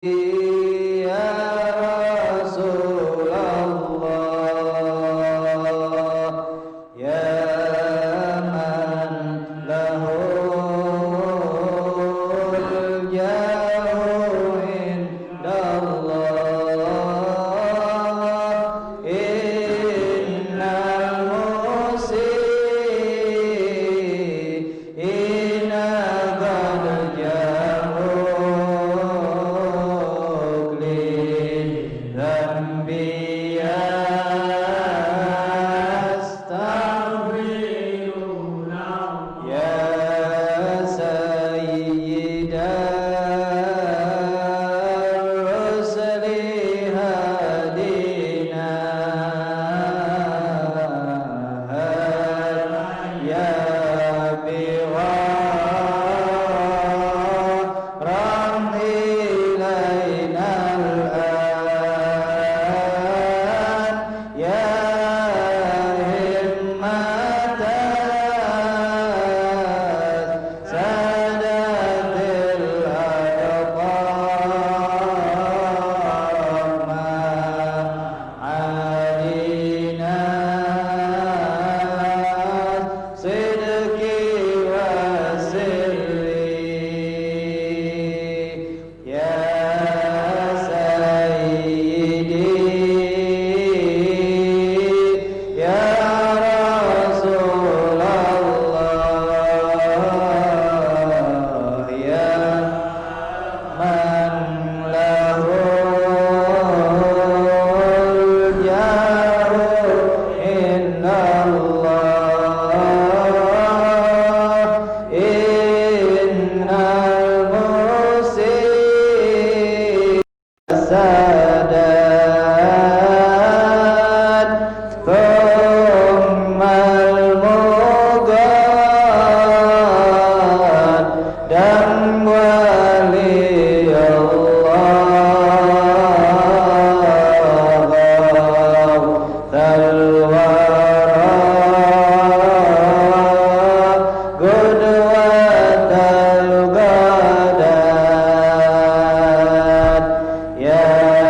Ya Rasulullah, ya man lahul jahu indallah, innal musiina qad jahu Ya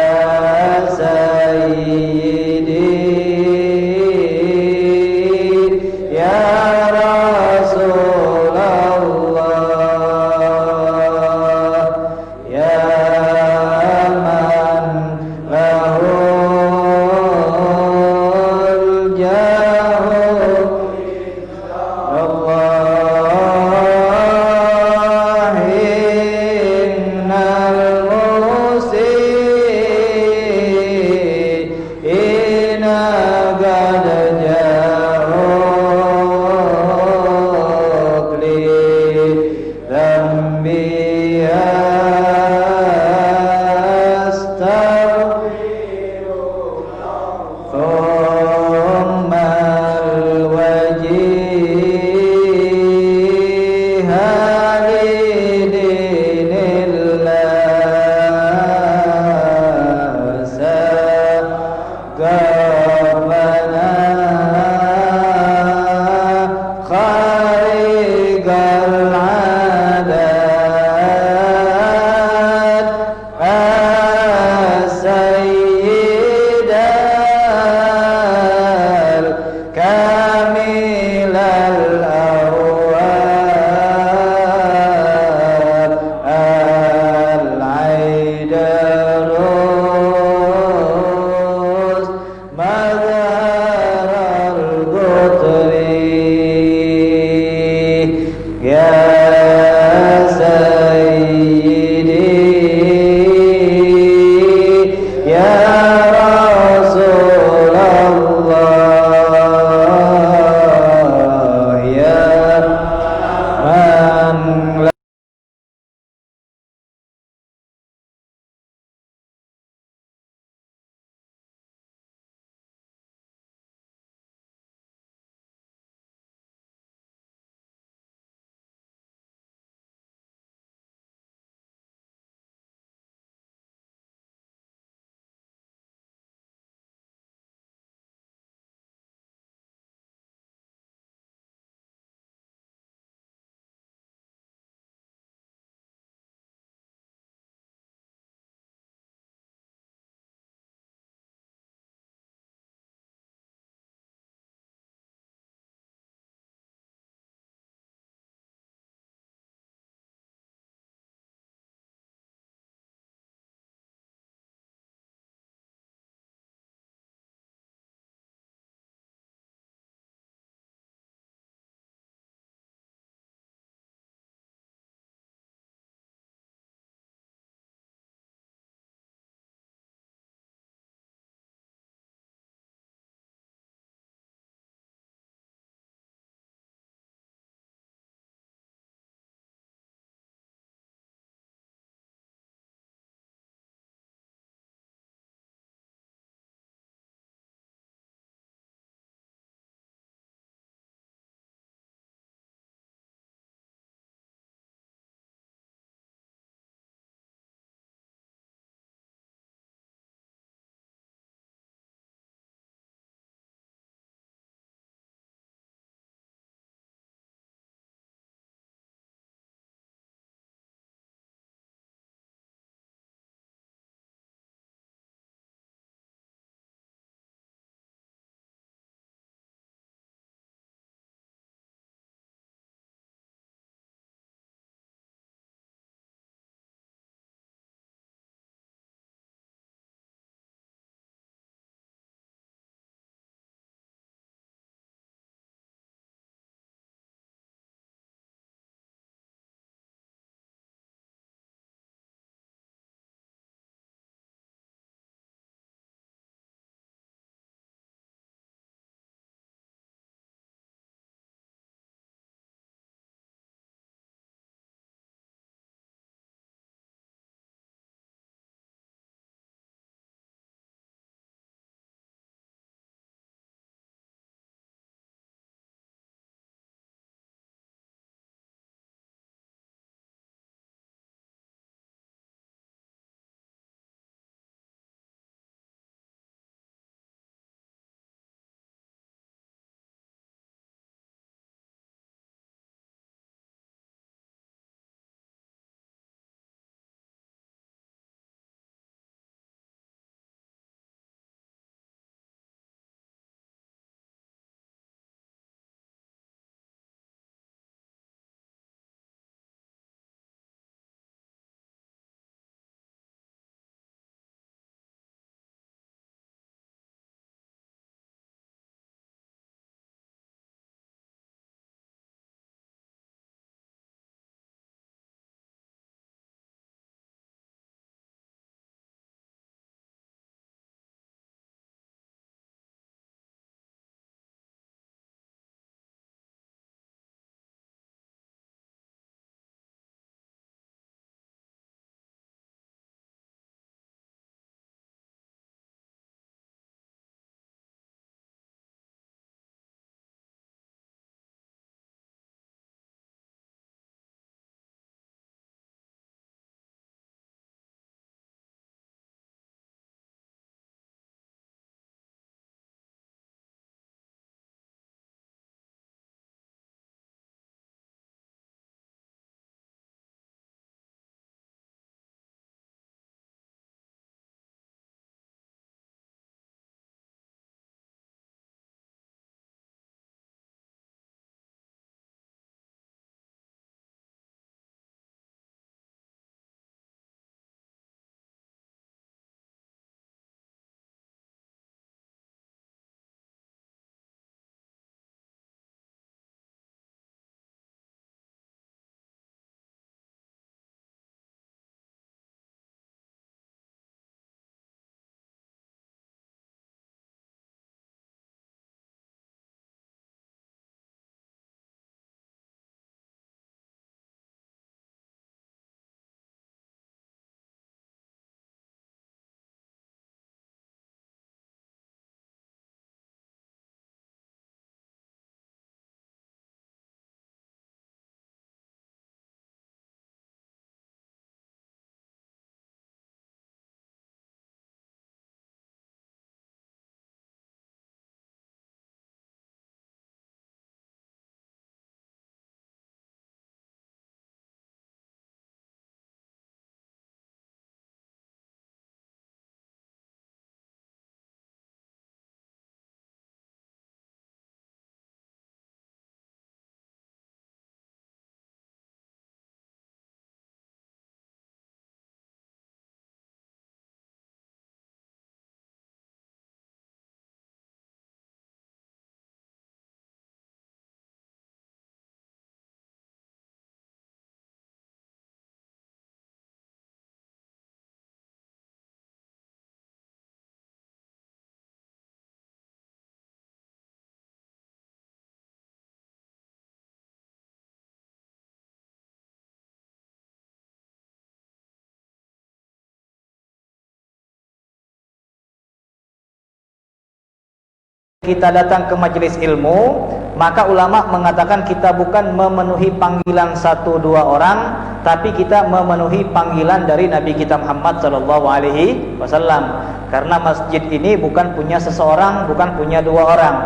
kita datang ke majelis ilmu, maka ulama mengatakan kita bukan memenuhi panggilan 1-2 orang, tapi kita memenuhi panggilan dari Nabi kita Muhammad sallallahu alaihi wasallam. Karena masjid ini bukan punya seseorang, bukan punya 2 orang.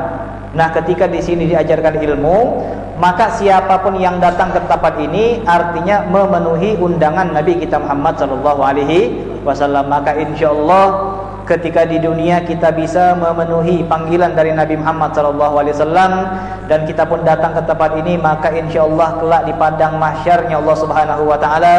Nah, ketika di sini diajarkan ilmu, maka siapapun yang datang ke tempat ini artinya memenuhi undangan Nabi kita Muhammad sallallahu alaihi wasallam. Maka insyaallah ketika di dunia kita bisa memenuhi panggilan dari Nabi Muhammad SAW dan kita pun datang ke tempat ini, maka insyaallah kelak di padang mahsyarnya Allah Subhanahu wa taala,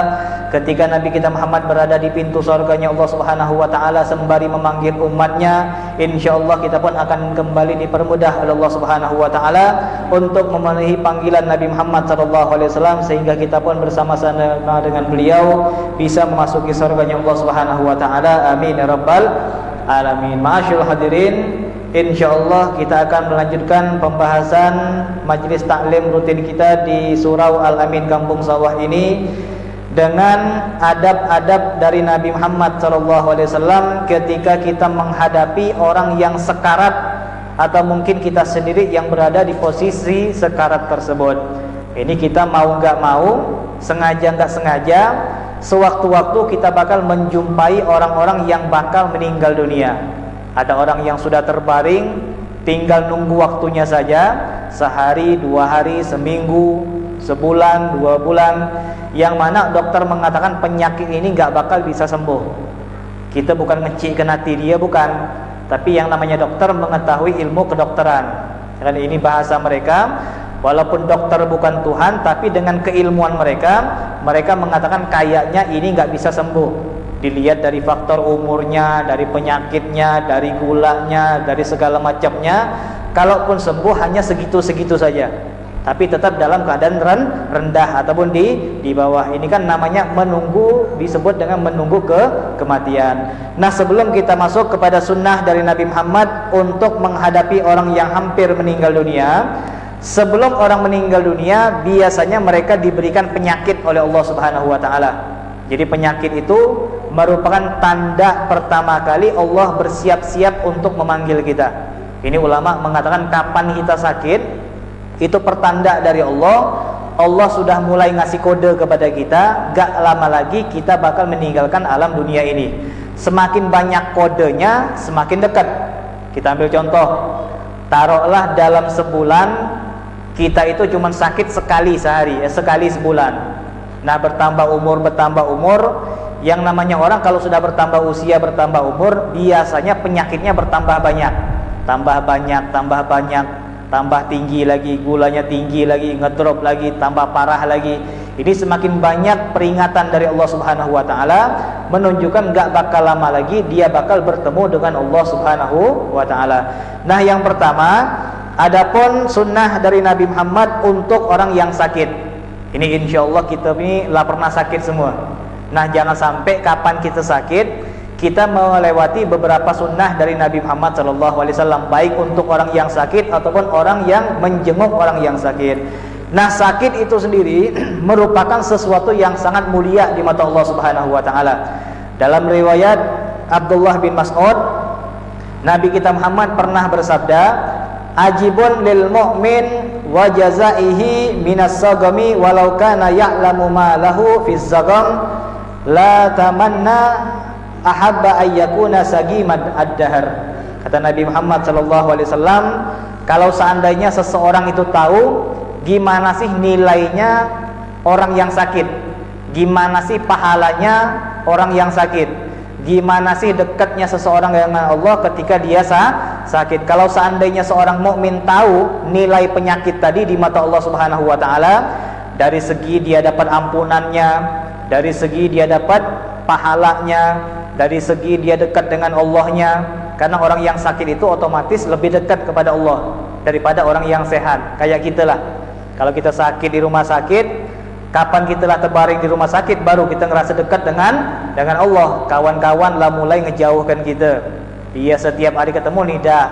ketika Nabi kita Muhammad berada di pintu surganya Allah Subhanahu wa taala sembari memanggil umatnya, insyaallah kita pun akan kembali dipermudah oleh Allah Subhanahu wa taala untuk memenuhi panggilan Nabi Muhammad SAW, sehingga kita pun bersama-sama dengan beliau bisa memasuki surganya Allah Subhanahu wa taala. Amin ya rabbal alamin. Ma'asyiral hadirin, insyaallah kita akan melanjutkan pembahasan majlis taklim rutin kita di Surau Al-Amin Kampung Sawah ini dengan adab-adab dari Nabi Muhammad SAW ketika kita menghadapi orang yang sekarat atau mungkin kita sendiri yang berada di posisi sekarat tersebut. Ini kita mau nggak mau, sengaja nggak sengaja, sewaktu-waktu kita bakal menjumpai orang-orang yang bakal meninggal dunia. Ada orang yang sudah terbaring, tinggal nunggu waktunya saja, sehari, 2 hari, seminggu, sebulan, 2 bulan, yang mana dokter mengatakan penyakit ini nggak bakal bisa sembuh. Kita bukan ngecikkan hati dia, bukan, tapi yang namanya dokter mengetahui ilmu kedokteran. Dan ini bahasa mereka. Walaupun dokter bukan Tuhan, tapi dengan keilmuan mereka, mereka mengatakan kayaknya ini nggak bisa sembuh. Dilihat dari faktor umurnya, dari penyakitnya, dari gulanya, dari segala macamnya. Kalaupun sembuh hanya segitu-segitu saja, tapi tetap dalam keadaan rendah ataupun di bawah. Ini kan namanya menunggu, disebut dengan menunggu kematian. Nah, sebelum kita masuk kepada sunnah dari Nabi Muhammad untuk menghadapi orang yang hampir meninggal dunia, sebelum orang meninggal dunia biasanya mereka diberikan penyakit oleh Allah Subhanahu wa taala. Jadi penyakit itu merupakan tanda pertama kali Allah bersiap-siap untuk memanggil kita. Ini ulama mengatakan kapan kita sakit itu pertanda dari Allah. Allah sudah mulai ngasih kode kepada kita, gak lama lagi kita bakal meninggalkan alam dunia ini. Semakin banyak kodenya, semakin dekat. Kita ambil contoh, taruhlah dalam sebulan kita itu cuma sakit sekali sehari, sekali sebulan. Nah, bertambah umur, yang namanya orang kalau sudah bertambah usia, bertambah umur, biasanya penyakitnya bertambah banyak, tambah tinggi lagi, gulanya tinggi lagi, ngedrop lagi, tambah parah lagi. Ini semakin banyak peringatan dari Allah Subhanahu wa taala menunjukkan gak bakal lama lagi dia bakal bertemu dengan Allah Subhanahu wa taala. Nah, yang pertama, adapun sunnah dari Nabi Muhammad untuk orang yang sakit. Ini insyaallah kita ini lah pernah sakit semua. Nah, jangan sampai kapan kita sakit kita melewati beberapa sunnah dari Nabi Muhammad SAW, baik untuk orang yang sakit ataupun orang yang menjenguk orang yang sakit. Nah, sakit itu sendiri merupakan sesuatu yang sangat mulia di mata Allah Subhanahu wa taala. Dalam riwayat Abdullah bin Mas'ud, Nabi kita Muhammad pernah bersabda, ajibun lil mu'min wa jazaihi minas sagami walau kana ya'lamu ma lahu fiz zagam la tamanna ahabba ayyakuna sagiman ad-dahr. Kata Nabi Muhammad SAW, kalau seandainya seseorang itu tahu gimana sih nilainya orang yang sakit, gimana sih pahalanya orang yang sakit, gimana sih dekatnya seseorang dengan Allah ketika dia sakit. Kalau seandainya seorang mukmin tahu nilai penyakit tadi di mata Allah Subhanahu wa taala, dari segi dia dapat ampunannya, dari segi dia dapat pahalanya, dari segi dia dekat dengan Allahnya. Karena orang yang sakit itu otomatis lebih dekat kepada Allah daripada orang yang sehat. Kayak kita lah, kalau kita sakit di rumah sakit, kapan kita lah terbaring di rumah sakit baru kita ngerasa dekat dengan Allah. Kawan-kawan lah mulai ngejauhkan kita. Dia setiap hari ketemu nih, dah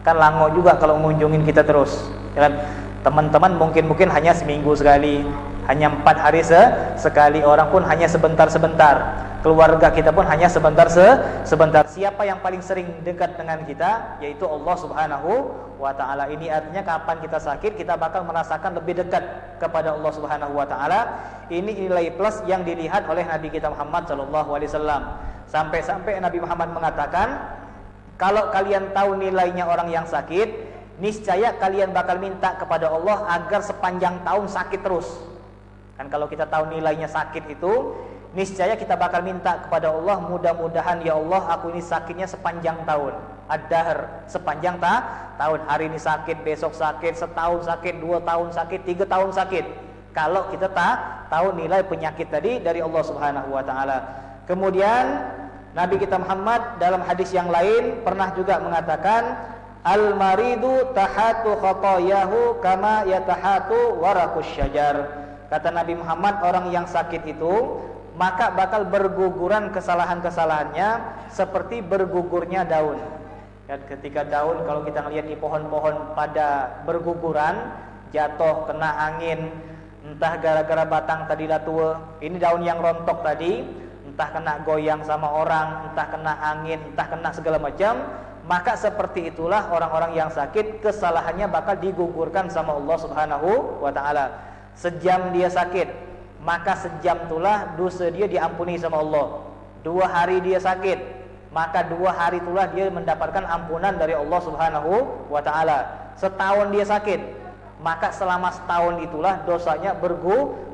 kan lango juga kalau ngunjungin kita terus. Kan teman-teman mungkin hanya seminggu sekali, hanya 4 hari sekali, orang pun hanya sebentar-sebentar, keluarga kita pun hanya sebentar. Siapa yang paling sering dekat dengan kita? Yaitu Allah Subhanahu wa ta'ala. Ini artinya kapan kita sakit, kita bakal merasakan lebih dekat kepada Allah Subhanahu wa ta'ala. Ini nilai plus yang dilihat oleh Nabi kita Muhammad sallallahu alaihi wasallam. Sampai-sampai Nabi Muhammad mengatakan, kalau kalian tahu nilainya orang yang sakit, niscaya kalian bakal minta kepada Allah agar sepanjang tahun sakit terus. Kan kalau kita tahu nilainya sakit itu, niscaya kita bakal minta kepada Allah, mudah-mudahan ya Allah aku ini sakitnya sepanjang tahun. Ad-dahr, sepanjang tahun. Hari ini sakit, besok sakit, setahun sakit, 2 tahun sakit, 3 tahun sakit. Kalau kita tahu nilai penyakit tadi dari Allah Subhanahu wa ta'ala. Kemudian Nabi kita Muhammad dalam hadis yang lain pernah juga mengatakan, al-maridu tahatu khotoyahu kama yatahatu warakus syajar. Kata Nabi Muhammad, orang yang sakit itu maka bakal berguguran kesalahan-kesalahannya seperti bergugurnya daun. Dan ketika daun, kalau kita lihat di pohon-pohon pada berguguran, jatuh kena angin, entah gara-gara batang tadi dah tua, ini daun yang rontok tadi, entah kena goyang sama orang, entah kena angin, entah kena segala macam, maka seperti itulah orang-orang yang sakit, kesalahannya bakal digugurkan sama Allah Subhanahu wa ta'ala. Sejam dia sakit, maka sejam itulah dosa dia diampuni sama Allah. 2 hari dia sakit, maka 2 hari itulah dia mendapatkan ampunan dari Allah Subhanahu wa ta'ala. Setahun dia sakit, maka selama setahun itulah dosanya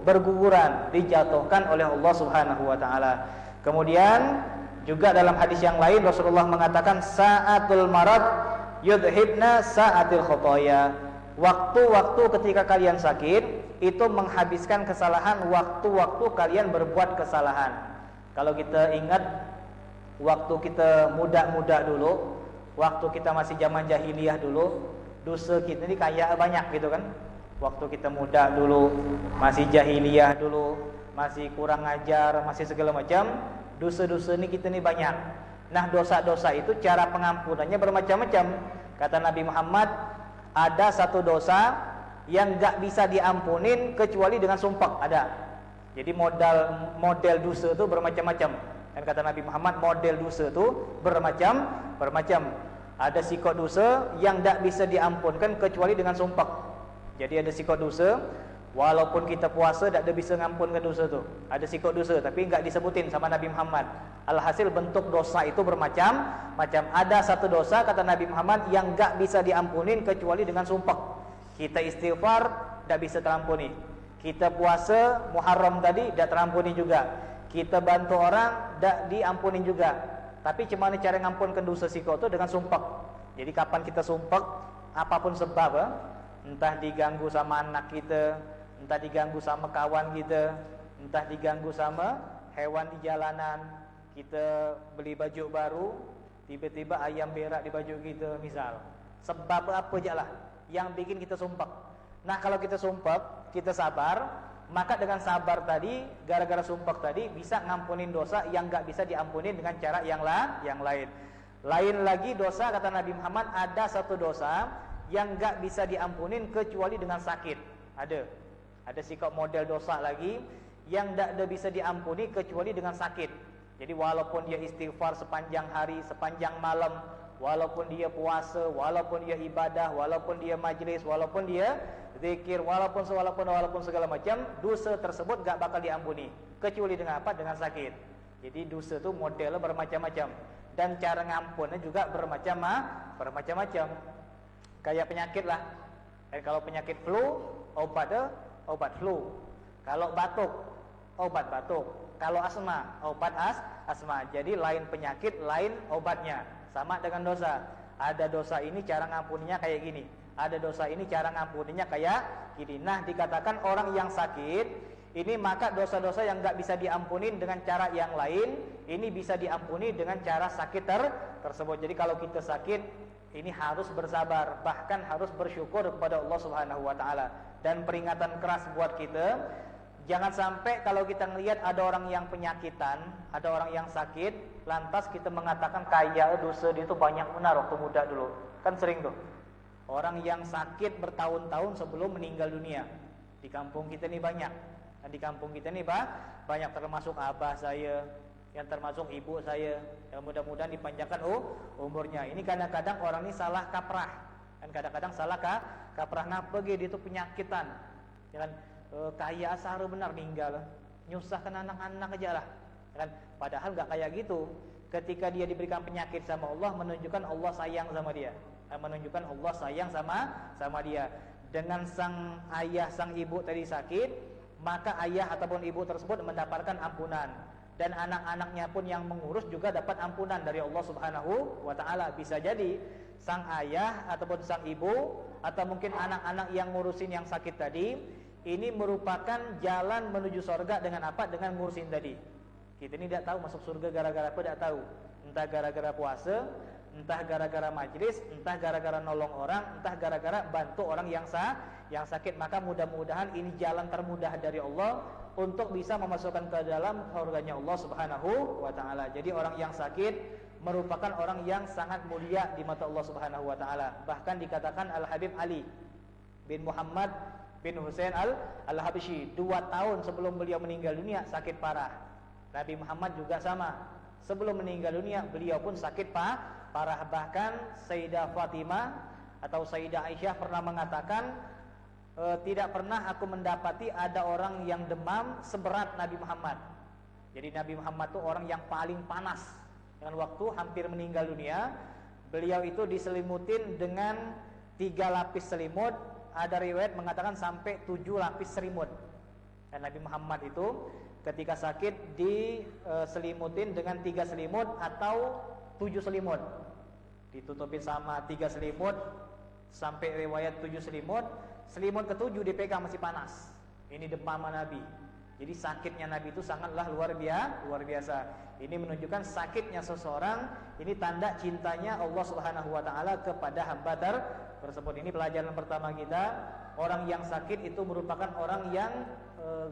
berguguran, dijatuhkan oleh Allah Subhanahu wa ta'ala. Kemudian juga dalam hadis yang lain Rasulullah mengatakan, sa'atul marad yudhibna sa'atil khotoya. Waktu-waktu ketika kalian sakit itu menghabiskan kesalahan waktu-waktu kalian berbuat kesalahan. Kalau kita ingat waktu kita muda-muda dulu, waktu kita masih zaman jahiliyah dulu, dosa kita ini kayak banyak gitu kan. Waktu kita muda dulu, masih jahiliyah dulu, masih kurang ajar, masih segala macam, dosa-dosa ini kita ini banyak. Nah, dosa-dosa itu cara pengampunannya bermacam-macam. Kata Nabi Muhammad, ada satu dosa yang gak bisa diampunin kecuali dengan sumpah. Ada. Jadi model dosa itu bermacam-macam. Dan kata Nabi Muhammad, model dosa itu bermacam. Ada sikap dosa yang tak bisa diampunkan kecuali dengan sumpah. Jadi ada sikap dosa, walaupun kita puasa tak ada bisa ngampunkan dosa tu. Ada sikap dosa tapi enggak disebutin sama Nabi Muhammad. Alhasil bentuk dosa itu bermacam-macam. Ada satu dosa kata Nabi Muhammad yang enggak bisa diampunin kecuali dengan sumpah. Kita istighfar tak bisa terampuni. Kita puasa Muharram tadi tak terampuni juga. Kita bantu orang tak diampunin juga. Tapi cuma cara ngampunkan dosa sikap itu dengan sumpah. Jadi kapan kita sumpah, apapun sebab, entah diganggu sama anak kita, entah diganggu sama kawan kita, entah diganggu sama hewan di jalanan, kita beli baju baru, tiba-tiba ayam berak di baju kita misal. Sebab apa je lah yang bikin kita sumpah. Nah, kalau kita sumpah, kita sabar, maka dengan sabar tadi, gara-gara sumpah tadi, bisa ngampunin dosa yang gak bisa diampunin dengan cara yang lain. Lain lagi dosa, kata Nabi Muhammad, ada satu dosa yang gak bisa diampunin kecuali dengan sakit. Ada sikap model dosa lagi yang gak bisa diampuni kecuali dengan sakit. Jadi walaupun dia istighfar sepanjang hari, sepanjang malam, walaupun dia puasa, walaupun dia ibadah, walaupun dia majlis, walaupun dia zikir, walaupun segala macam, dosa tersebut gak bakal diampuni kecuali dengan apa? Dengan sakit. Jadi dosa itu modelnya bermacam-macam dan cara ngampunnya juga bermacam-macam. Kayak penyakit lah. Dan kalau penyakit flu, obat flu. Kalau batuk, obat batuk. Kalau asma, obat asma. Jadi lain penyakit, lain obatnya. Sama dengan dosa. Ada dosa ini cara ngampuninya kayak gini. Ada dosa ini cara ngampuninya kayak gini. Nah, dikatakan orang yang sakit ini maka dosa-dosa yang enggak bisa diampunin dengan cara yang lain, ini bisa diampuni dengan cara sakit tersebut. Jadi kalau kita sakit, ini harus bersabar, bahkan harus bersyukur kepada Allah Subhanahu wa taala. Dan peringatan keras buat kita, jangan sampai kalau kita melihat ada orang yang penyakitan, ada orang yang sakit, lantas kita mengatakan kayak dosa dia itu banyak benar waktu muda dulu. Kan sering tuh. Orang yang sakit bertahun-tahun sebelum meninggal dunia. Di kampung kita ini banyak. Dan di kampung kita nih banyak termasuk abah saya, yang termasuk ibu saya, yang mudah-mudahan dipanjangkan umurnya. Ini kadang-kadang orang ini salah kaprah, dan kadang-kadang salah kaprah napegi dia itu penyakitan, kan kaya asar benar meninggal, nyusahkan anak-anak aja lah, kan padahal nggak kayak gitu. Ketika dia diberikan penyakit sama Allah, menunjukkan Allah sayang sama dia, menunjukkan Allah sayang sama dia. Dengan sang ayah, sang ibu tadi sakit, maka ayah ataupun ibu tersebut mendapatkan ampunan, dan anak-anaknya pun yang mengurus juga dapat ampunan dari Allah Subhanahu wa taala. Bisa jadi sang ayah ataupun sang ibu atau mungkin anak-anak yang ngurusin yang sakit tadi, ini merupakan jalan menuju surga dengan apa? Dengan ngurusin tadi. Kita ini tidak tahu masuk surga gara-gara apa, tidak tahu. Entah gara-gara puasa, entah gara-gara majlis, entah gara-gara nolong orang, entah gara-gara bantu orang yang sakit. Maka mudah-mudahan ini jalan termudah dari Allah untuk bisa memasukkan ke dalam surganya Allah Subhanahu wa taala. Jadi orang yang sakit merupakan orang yang sangat mulia di mata Allah Subhanahu wa taala. Bahkan dikatakan Al-Habib Ali bin Muhammad bin Husain Al-Habsyi, 2 tahun sebelum beliau meninggal dunia sakit parah. Nabi Muhammad juga sama. Sebelum meninggal dunia beliau pun sakit parah. Bahkan Sayyidah Fatimah atau Sayyidah Aisyah pernah mengatakan, tidak pernah aku mendapati ada orang yang demam seberat Nabi Muhammad. Jadi Nabi Muhammad itu orang yang paling panas. Dengan waktu hampir meninggal dunia, beliau itu diselimutin dengan 3 lapis selimut. Ada riwayat mengatakan sampai 7 lapis selimut. Dan Nabi Muhammad itu ketika sakit diselimutin dengan 3 selimut atau 7 selimut. Ditutupin sama 3 selimut sampai riwayat 7 selimut. Selimut ke-7 dipegang masih panas. Ini demam Nabi. Jadi sakitnya Nabi itu sangatlah luar biasa. Ini menunjukkan sakitnya seseorang, ini tanda cintanya Allah Subhanahu wa taala kepada hamba tersebut. Ini pelajaran pertama kita. Orang yang sakit itu merupakan orang yang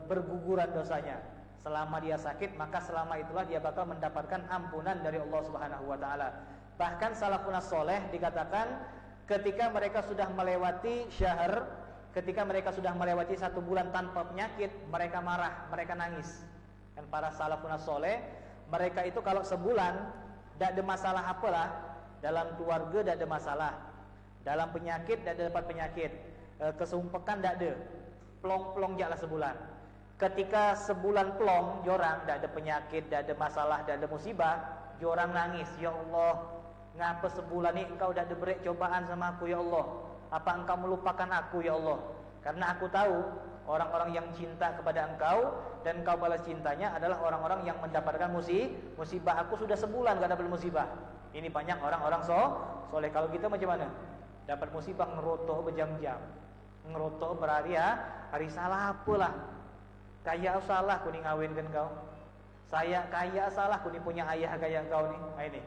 berguguran dosanya. Selama dia sakit, maka selama itulah dia bakal mendapatkan ampunan dari Allah Subhanahu wa taala. Bahkan salafun saleh dikatakan ketika mereka sudah melewati syahr, ketika mereka sudah melewati 1 bulan tanpa penyakit, mereka marah, mereka nangis. Dan para salafun saleh, mereka itu kalau sebulan tidak ada masalah apalah, dalam keluarga tidak ada masalah, dalam penyakit tidak ada dapat penyakit, kesumpekan tidak ada, plong-plong jaklah sebulan. Ketika sebulan plong, jorang, tidak ada penyakit, tidak ada masalah, tidak ada musibah, jorang nangis, ya Allah, ngapa sebulan ini engkau tidak ada beri cobaan sama aku ya Allah? Apa engkau melupakan aku ya Allah? Karena aku tahu orang-orang yang cinta kepada engkau dan engkau balas cintanya adalah orang-orang yang mendapatkan musibah. Aku sudah sebulan gak dapat musibah. Ini banyak orang-orang soleh. Kalau kita macam mana? Dapat musibah ngerotoh berjam-jam, ngerotoh berhari-hari. Salah apalah? Kaya salah ku ni ngawinkan kau. Saya kaya salah ku ni punya ayah kayak kau ni. Ini.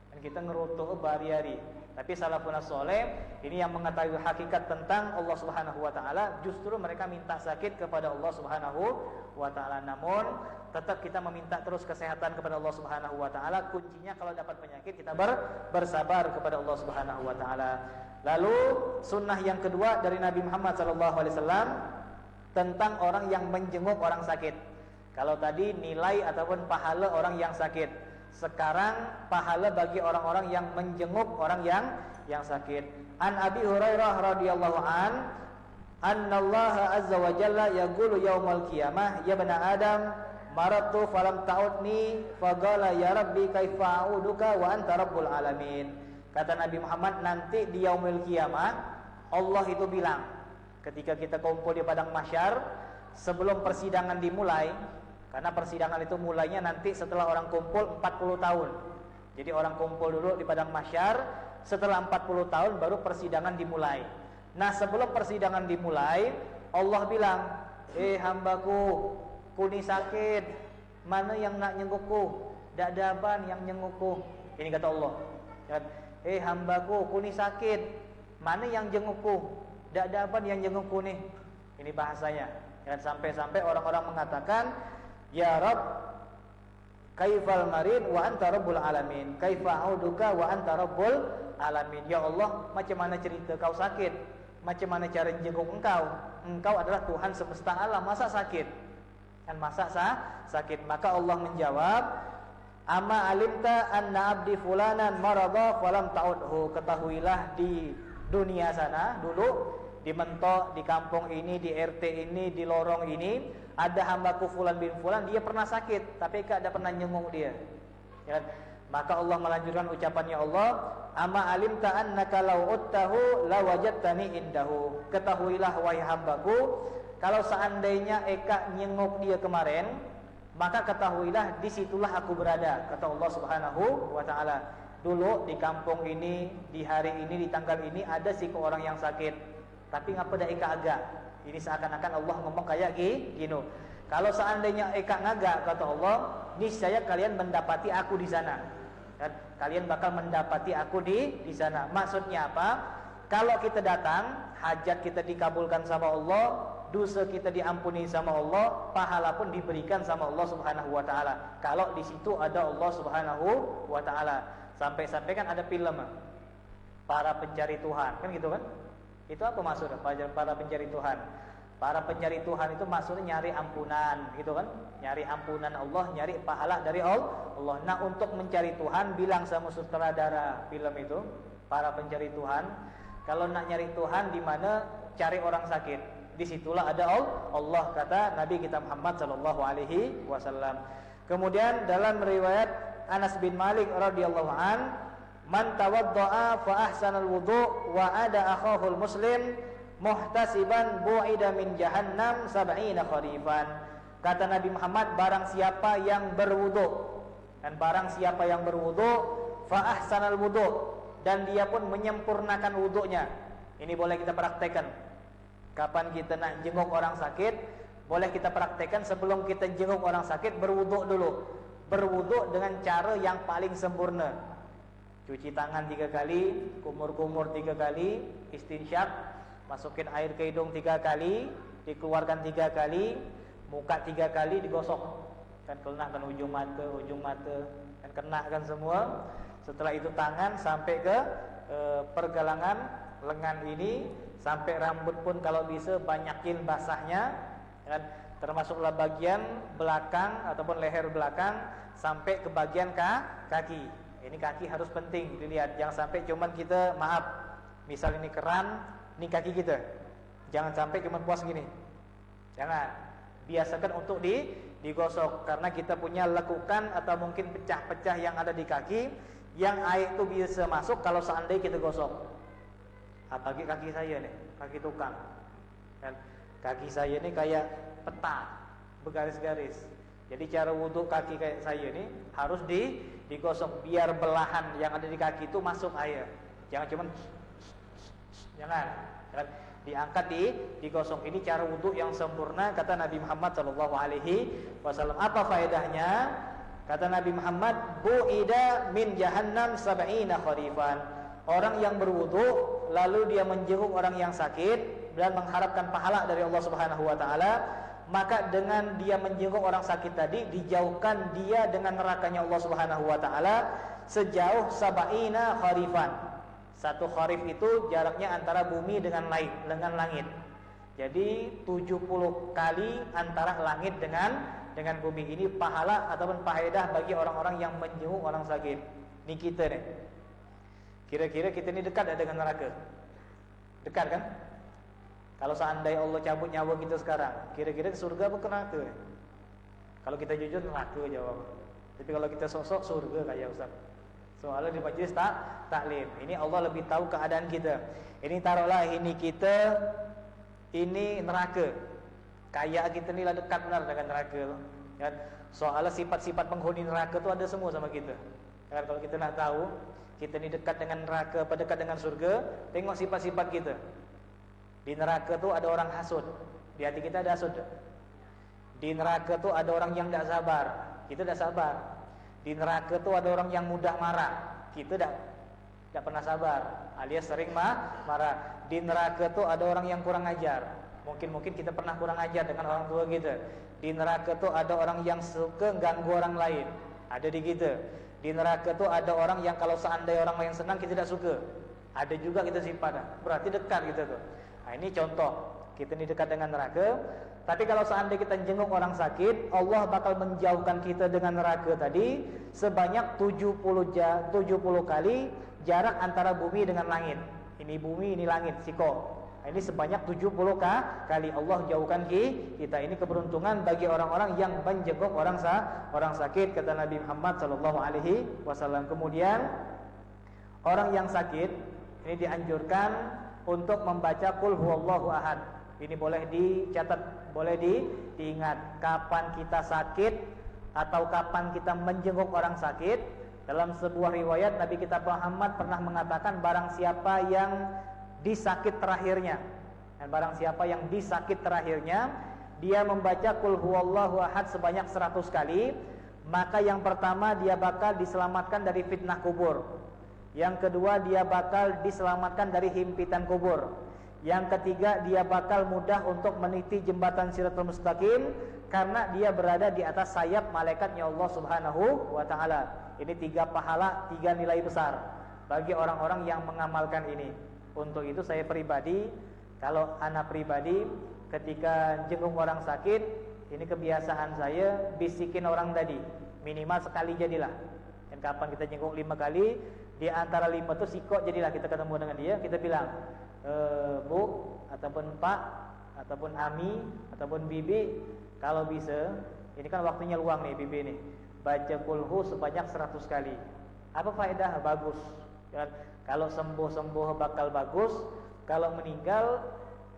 Dan kita ngerotoh berhari-hari. Tapi salafun saleh ini yang mengetahui hakikat tentang Allah Subhanahu wa taala, justru mereka minta sakit kepada Allah Subhanahu wa taala. Namun tetap kita meminta terus kesehatan kepada Allah Subhanahu wa taala. Kuncinya kalau dapat penyakit kita bersabar kepada Allah Subhanahu wa taala. Lalu sunnah yang kedua dari Nabi Muhammad sallallahu alaihi wasallam tentang orang yang menjenguk orang sakit. Kalau tadi nilai ataupun pahala orang yang sakit, sekarang pahala bagi orang-orang yang menjenguk orang yang sakit. An Abi Hurairah radhiyallahu annallaha azza wa jalla yaqulu yaumal qiyamah ya bani Adam maratu falam ta'udni faqala ya rabbi kaifa a'uduka wa anta rabbul alamin. Kata Nabi Muhammad, nanti di yaumil qiyamah Allah itu bilang ketika kita kumpul di padang mahsyar sebelum persidangan dimulai. Karena persidangan itu mulainya nanti setelah orang kumpul 40 tahun. Jadi orang kumpul dulu di padang mahsyar, setelah 40 tahun baru persidangan dimulai. Nah sebelum persidangan dimulai, Allah bilang, hambaku, kuni sakit, mana yang nak nyengukku? Dak daban yang nyengukku. Ini kata Allah. Hambaku, kuni sakit, mana yang jengukku? Dak daban yang jengukku nih. Ini bahasanya. Dan sampai-sampai orang-orang mengatakan, ya Rabb, kaifal marid wa anta rabbul alamin, kaifa a'uduka wa anta rabbul alamin. Ya Allah, macam mana cerita kau sakit? Macam mana cara jenguk engkau? Engkau adalah Tuhan semesta alam, masa sakit? Kan masa sakit. Maka Allah menjawab, "Amma alimta anna abdi fulanan marada falam ta'udhu." Ketahuilah di dunia sana dulu, di mentok, di kampung ini, di RT ini, di lorong ini, ada hambaku fulan bin fulan, dia pernah sakit, tapi tidak pernah nyenguk dia. Ya. Maka Allah melanjutkan ucapannya Allah, "Amma alimta annaka law uttahu lawajadtani indahu." Ketahuilah wahai hambaku, kalau seandainya Eka nyenguk dia kemarin, maka ketahuilah disitulah aku berada, kata Allah Subhanahu wa ta'ala. Dulu di kampung ini, di hari ini, di tanggal ini ada sih ke orang yang sakit, tapi ngapa dah Eka agak? Ini seakan-akan Allah ngomong kayak gini. Kalau seandainya Eka ngagak, kata Allah, niscaya kalian mendapati aku di sana. Dan kalian bakal mendapati aku di sana. Maksudnya apa? Kalau kita datang, hajat kita dikabulkan sama Allah, dosa kita diampuni sama Allah, pahala pun diberikan sama Allah Subhanahu wa taala. Kalau di situ ada Allah Subhanahu wa taala. Sampai-sampai kan ada film para pencari Tuhan, kan gitu kan? Itu apa maksudnya para pencari Tuhan? Para pencari Tuhan itu maksudnya nyari ampunan, gitu kan? Nyari ampunan Allah, nyari pahala dari Allah. Nah, untuk mencari Tuhan, bilang sama sutradara film itu, para pencari Tuhan, kalau nak nyari Tuhan di mana cari orang sakit, disitulah ada Allah, kata Nabi kita Muhammad sallallahu alaihi wasallam. Kemudian dalam riwayat Anas bin Malik radhiyallahu an, "Man tawaddaa fa ahsanal wudu' wa ada akhahul muslim muhtasiban bu'ida min jahannam sab'ina kharifan." Kata Nabi Muhammad, barang siapa yang berwudu, dan barang siapa yang berwudu fa ahsanal wudu', dan dia pun menyempurnakan wudunya. Ini boleh kita praktekkan. Kapan kita nak jenguk orang sakit, boleh kita praktekkan sebelum kita jenguk orang sakit, berwudu dulu. Berwudu dengan cara yang paling sempurna. Cuci tangan 3 kali, kumur-kumur 3 kali, istinsyak, masukin air ke hidung 3 kali, dikeluarkan 3 kali, muka 3 kali digosok. Kan kena kan ujung mata, kan kena kan semua. Setelah itu tangan sampai ke pergelangan lengan ini, sampai rambut pun kalau bisa banyakin basahnya, kan? Termasuklah bagian belakang ataupun leher belakang sampai ke bagian kaki. Ini kaki harus penting dilihat, jangan sampai cuman kita misal ini keran, ini kaki kita, jangan sampai cuman puas gini, jangan. Biasakan untuk digosok, karena kita punya lekukan atau mungkin pecah-pecah yang ada di kaki, yang air itu bisa masuk kalau seandainya kita gosok. Apalagi kaki saya nih, kaki tukang, kan? Kaki saya ini kayak peta, bergaris-garis. Jadi cara wudhu kaki kayak saya ini harus digosok biar belahan yang ada di kaki itu masuk air. Jangan cuman jangan, kan? Diangkat digosok. Ini cara wudhu yang sempurna, kata Nabi Muhammad sallallahu alaihi wasallam. Apa faedahnya? Kata Nabi Muhammad, bu'ida min jahannam sab'ina kharifan. Orang yang berwudhu lalu dia menjenguk orang yang sakit dan mengharapkan pahala dari Allah Subhanahu wa taala, maka dengan dia menjenguk orang sakit tadi, dijauhkan dia dengan nerakanya Allah Subhanahu wa taala sejauh sab'ina kharifan. 1 kharif itu jaraknya antara bumi dengan langit. Jadi 70 kali antara langit dengan bumi. Ini pahala ataupun faedah bagi orang-orang yang menjenguk orang sakit. Ini kita nih. Kira-kira kita ini dekat dengan neraka? Dekat kan? Kalau seandainya Allah cabut nyawa kita sekarang, kira-kira ke surga apa ke neraka? Kalau kita jujur neraka jawab. Tapi kalau kita sosok surga kayak Ustaz. Soalnya di majlis taklim. Ini Allah lebih tahu keadaan kita. Ini taruhlah ini kita, ini neraka. Kayak kita ni lah dekat benar dengan neraka. Kan? Soalnya sifat-sifat penghuni neraka tu ada semua sama kita. Kan? Kalau kita nak tahu kita ni dekat dengan neraka apa dekat dengan surga, tengok sifat-sifat kita. Di neraka tu ada orang hasud. Di hati kita ada hasud. Di neraka tu ada orang yang tak sabar. Kita tak sabar. Di neraka tu ada orang yang mudah marah. Kita tak pernah sabar, alias sering marah. Di neraka tu ada orang yang kurang ajar. Mungkin kita pernah kurang ajar dengan orang tua kita. Di neraka tu ada orang yang suka ganggu orang lain. Ada di kita. Di neraka tu ada orang yang kalau seandainya orang lain senang kita tidak suka. Ada juga kita sifat. Berarti dekat kita tu. Nah, ini contoh. Kita ni dekat dengan neraka. Tapi kalau seandainya kita jenguk orang sakit, Allah bakal menjauhkan kita dengan neraka tadi sebanyak 70 kali jarak antara bumi dengan langit. Ini bumi, ini langit, siko. Ini sebanyak 70 kali Allah jauhkan kita. Ini keberuntungan bagi orang-orang yang menjenguk orang sakit, kata Nabi Muhammad SAW. Kemudian orang yang sakit ini dianjurkan untuk membaca Qul huwallahu ahad. Ini boleh dicatat, boleh diingat kapan kita sakit atau kapan kita menjenguk orang sakit. Dalam sebuah riwayat Nabi kita Muhammad pernah mengatakan, barang siapa yang disakit terakhirnya, dan barang siapa yang disakit terakhirnya dia membaca Qul huwallahu ahad sebanyak 100 kali, maka yang pertama dia bakal diselamatkan dari fitnah kubur, yang kedua dia bakal diselamatkan dari himpitan kubur, yang ketiga dia bakal mudah untuk meniti jembatan Shiratal Mustaqim karena dia berada di atas sayap malaikatnya Allah Subhanahu wa taala. Ini 3 pahala, 3 nilai besar bagi orang-orang yang mengamalkan ini. Untuk itu saya pribadi, kalau anak pribadi ketika jenguk orang sakit, ini kebiasaan saya bisikin orang tadi, minimal sekali jadilah. Dan kapan kita jenguk 5 kali, di antara 5 itu sikok jadilah kita ketemu dengan dia, kita bilang, Bu, ataupun Pak, ataupun Ami, ataupun Bibi, kalau bisa, ini kan waktunya luang nih Bibi nih, baca kulhu sebanyak 100 kali. Apa faedah? Bagus. Kalau sembuh bakal bagus, kalau meninggal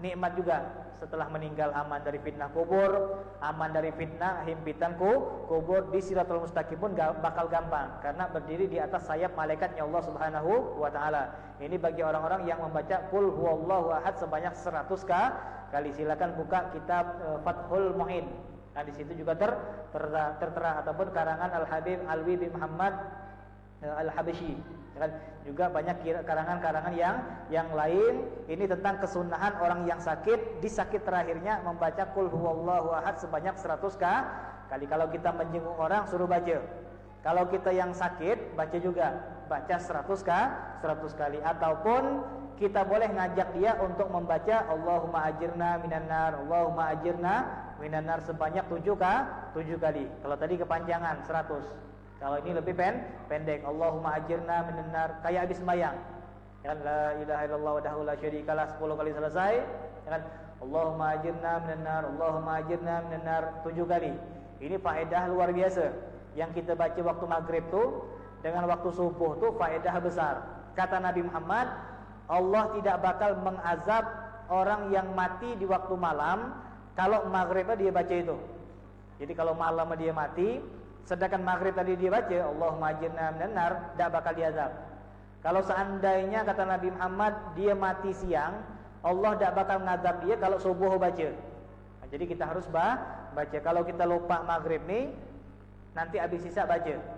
nikmat juga. Setelah meninggal aman dari fitnah kubur, aman dari fitnah himpitan kubur, di Shiratal Mustaqim pun bakal gampang karena berdiri di atas sayap malaikatnya Allah Subhanahu wa taala. Ini bagi orang-orang yang membaca Qul huwallahu ahad sebanyak 100 kali. Silakan buka kitab Fathul Mu'in. Nah, di situ juga tertera ataupun karangan Al-Habib Alwi bin Muhammad Al-Habsyi. Juga banyak karangan-karangan yang lain. Ini tentang kesunahan orang yang sakit, di sakit terakhirnya membaca Qul huwallahu ahad sebanyak 100 kali. Kalau kita menjenguk orang suruh baca. Kalau kita yang sakit baca juga, baca 100 kali. Ataupun kita boleh ngajak dia untuk membaca Allahumma ajirna minan nar, Allahumma ajirna minan nar sebanyak 7 kali. Kalau tadi kepanjangan 100. Kalau ini lebih pendek, Allahumma ajirna minan nar, kayak habis sembahyang. Ya kan, la ilaha illallah wahdahu la syarikalah 10 kali selesai. Ya kan, Allahumma ajirna minan nar, Allahumma ajirna minan nar 7 kali. Ini faedah luar biasa. Yang kita baca waktu maghrib tuh dengan waktu subuh tuh faedah besar. Kata Nabi Muhammad, Allah tidak bakal mengazab orang yang mati di waktu malam kalau maghribnya dia baca itu. Jadi kalau malam dia mati, sedangkan maghrib tadi dia baca Allahumma ajirna minan nar, tidak bakal diazab. Kalau seandainya kata Nabi Muhammad dia mati siang, Allah tidak bakal ngazab dia kalau subuh baca. Nah, jadi kita harus baca. Kalau kita lupa maghrib nih, nanti habis isya baca.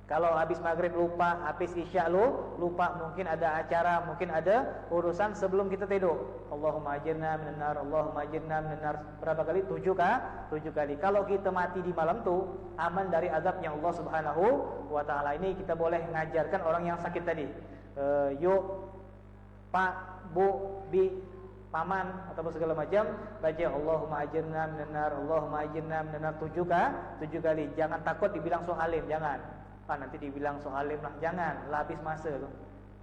Kalau habis maghrib lupa, habis isya lupa, mungkin ada acara, mungkin ada urusan sebelum kita tidur. Allahumma ajirna minan nar, Allahumma ajirna minan nar. Berapa kali? 7 kali. Kalau kita mati di malam tuh aman dari azabnya Allah Subhanahu wa taala. Ini kita boleh ngajarkan orang yang sakit tadi. Yuk Pak, Bu, Bi, paman ataupun segala macam baca Allahumma ajirna minan nar, Allahumma ajirna minan nar 7 kali. Jangan takut dibilang soalim, jangan. Nanti dibilang soalim lah, jangan, lah habis masa tuh.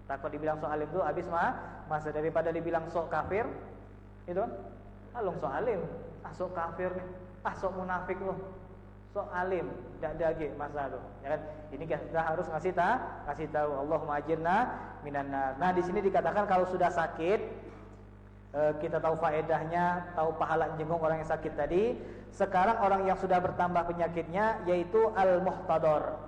Takut dibilang soalim tuh habis masa, daripada dibilang sok kafir, itu kan? Alung soalim, sok kafir nih, sok munafik loh, sok alim, tidak dage masa tuh, ya kan? Ini kita harus ngasih tahu Allahumma ajirna minan nar. Nah di sini dikatakan kalau sudah sakit, kita tahu faedahnya, tahu pahala jenguk orang yang sakit tadi. Sekarang orang yang sudah bertambah penyakitnya yaitu al-muhtador.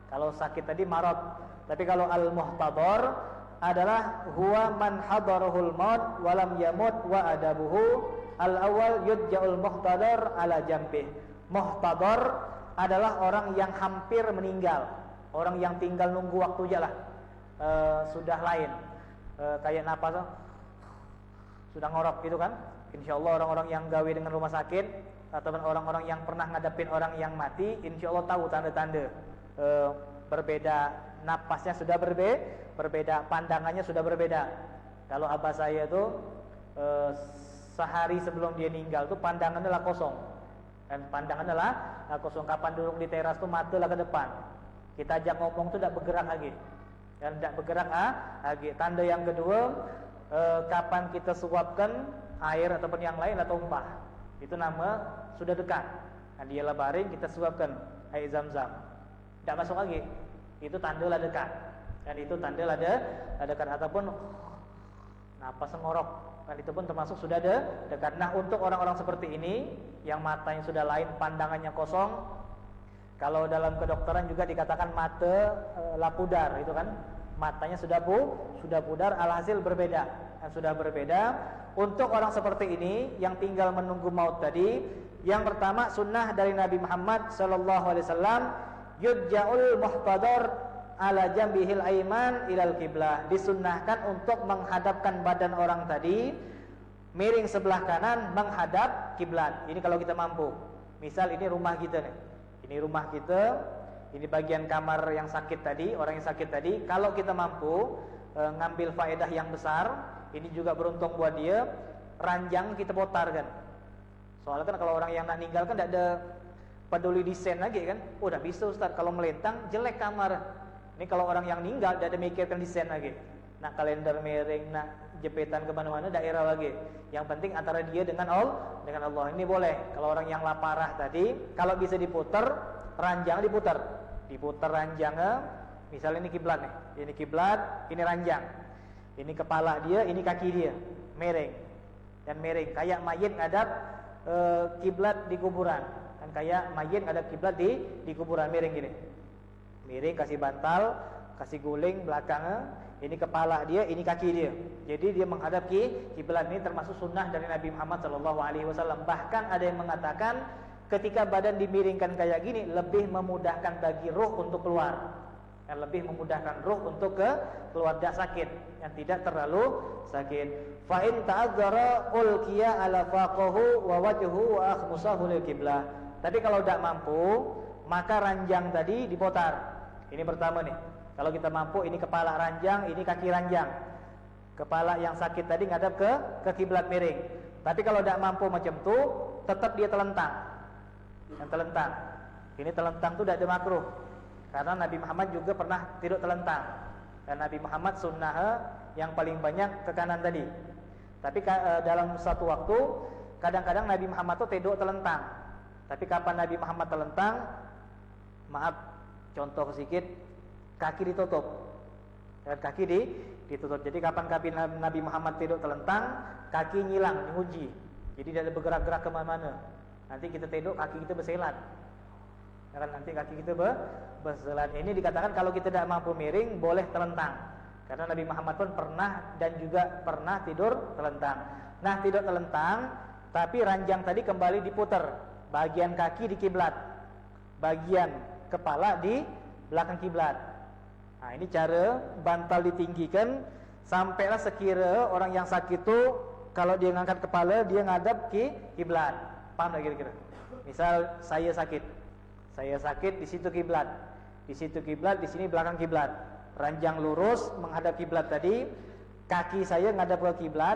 Kalau sakit tadi marad, tapi kalau al-muhtador adalah huwa man hadarahul maut wa lam yamut wa adabuhu al-awwal yudja'ul muhtador ala jambih. Muhtador adalah orang yang hampir meninggal, orang yang tinggal nunggu waktu aja lah, sudah lain, kayak napas sudah ngorok gitu kan. Insyaallah orang-orang yang gawe dengan rumah sakit ataupun orang-orang yang pernah ngadepin orang yang mati, insyaallah tahu tanda-tanda berbeda, napasnya sudah berbeda, pandangannya sudah berbeda. Kalau abah saya itu sehari sebelum dia meninggal tuh pandangannya lah kosong. Dan pandangannya lah kosong. Kapan duduk di teras tuh mata lah ke depan. Kita ajak ngomong tuh tidak bergerak lagi. Dan tidak bergerak lagi. Tanda yang kedua, kapan kita suapkan air ataupun yang lain atau tumpah. Itu nama sudah dekat. Nah, dia lah baring, kita suapkan air zam-zam. Tidak masuk lagi. Itu tanda lah dekat. Dan itu tanda lah dekat. Ataupun napas ngorok. Dan itu pun termasuk sudah dekat. Nah, untuk orang-orang seperti ini yang matanya sudah lain, pandangannya kosong, kalau dalam kedokteran juga dikatakan mata lapudar, itu kan matanya sudah pudar, alhasil berbeda. Dan sudah berbeda. Untuk orang seperti ini yang tinggal menunggu maut tadi, yang pertama sunnah dari Nabi Muhammad sallallahu alaihi wasallam, yudja'ul muhtadar ala jambihil aiman ilal kiblah. Disunnahkan untuk menghadapkan badan orang tadi miring sebelah kanan menghadap kiblat. Ini kalau kita mampu. Misal ini rumah kita nih. Ini rumah kita, ini bagian kamar yang sakit tadi, orang yang sakit tadi. Kalau kita mampu ngambil faedah yang besar, ini juga beruntung buat dia, ranjang kita putarkan. Soalnya kan kalau orang yang nak ninggal kan tidak ada peduli desain lagi kan. Oh, udah bisa Ustaz, kalau melentang jelek kamar. Ini kalau orang yang ninggal tidak ada mikirkan desain lagi. Nak kalender miring, nak jepetan kemana-mana daerah lagi. Yang penting antara dia dengan Allah. Ini boleh. Kalau orang yang laparah tadi, kalau bisa diputar, ranjang diputar ranjangnya. Misalnya ini kiblat nih. Ini kiblat, ini ranjang. Ini kepala dia, ini kaki dia, miring. Dan miring kayak mayit ngadap kiblat di kuburan. Kan kayak mayit ngadap kiblat di kuburan, miring gini. Miring, kasih bantal, kasih guling belakangnya. Ini kepala dia, ini kaki dia. Jadi dia menghadap kiblat. Ini termasuk sunnah dari Nabi Muhammad SAW. Bahkan ada yang mengatakan ketika badan dimiringkan kayak gini lebih memudahkan bagi ruh untuk keluar. Yang lebih memudahkan ruh untuk keluar, tidak sakit, yang tidak terlalu sakit. Fa in ta'azzara ulqiya ala faqahu wa wajhu wa akhmusahu lil qiblah. Tapi kalau tidak mampu, maka ranjang tadi diputar. Ini pertama nih. Kalau kita mampu, ini kepala ranjang, ini kaki ranjang. Kepala yang sakit tadi ngadap ke kiblat miring. Tapi kalau tidak mampu macam tu, tetap dia telentang. Yang telentang. Ini telentang tu tidak ada makruh. Karena Nabi Muhammad juga pernah tidur telentang. Dan Nabi Muhammad sunnah yang paling banyak ke kanan tadi. Tapi dalam satu waktu, kadang-kadang Nabi Muhammad tu tidur telentang. Tapi kapan Nabi Muhammad telentang, maaf, contoh sedikit, kaki ditutup. Dan kaki ditutup. Jadi kapan Nabi Muhammad tidur telentang, kaki nyilang, diuji. Jadi tidak ada bergerak-gerak kemana-mana. Nanti kita tidur, kaki kita berselat. Kan nanti kaki kita berselat. Ini dikatakan kalau kita tidak mampu miring, boleh telentang. Karena Nabi Muhammad pun pernah dan juga pernah tidur telentang. Nah, tidur telentang, tapi ranjang tadi kembali diputar. Bagian kaki di kiblat, bagian kepala di belakang kiblat. Nah, ini cara bantal ditinggikan sampailah sekira orang yang sakit itu kalau dia ngangkat kepala dia ngadap kiblat. Paham tak kira-kira? Misal saya sakit di situ kiblat. Di situ kiblat, di sini belakang kiblat. Ranjang lurus menghadap kiblat tadi, kaki saya ngadap ke kiblat,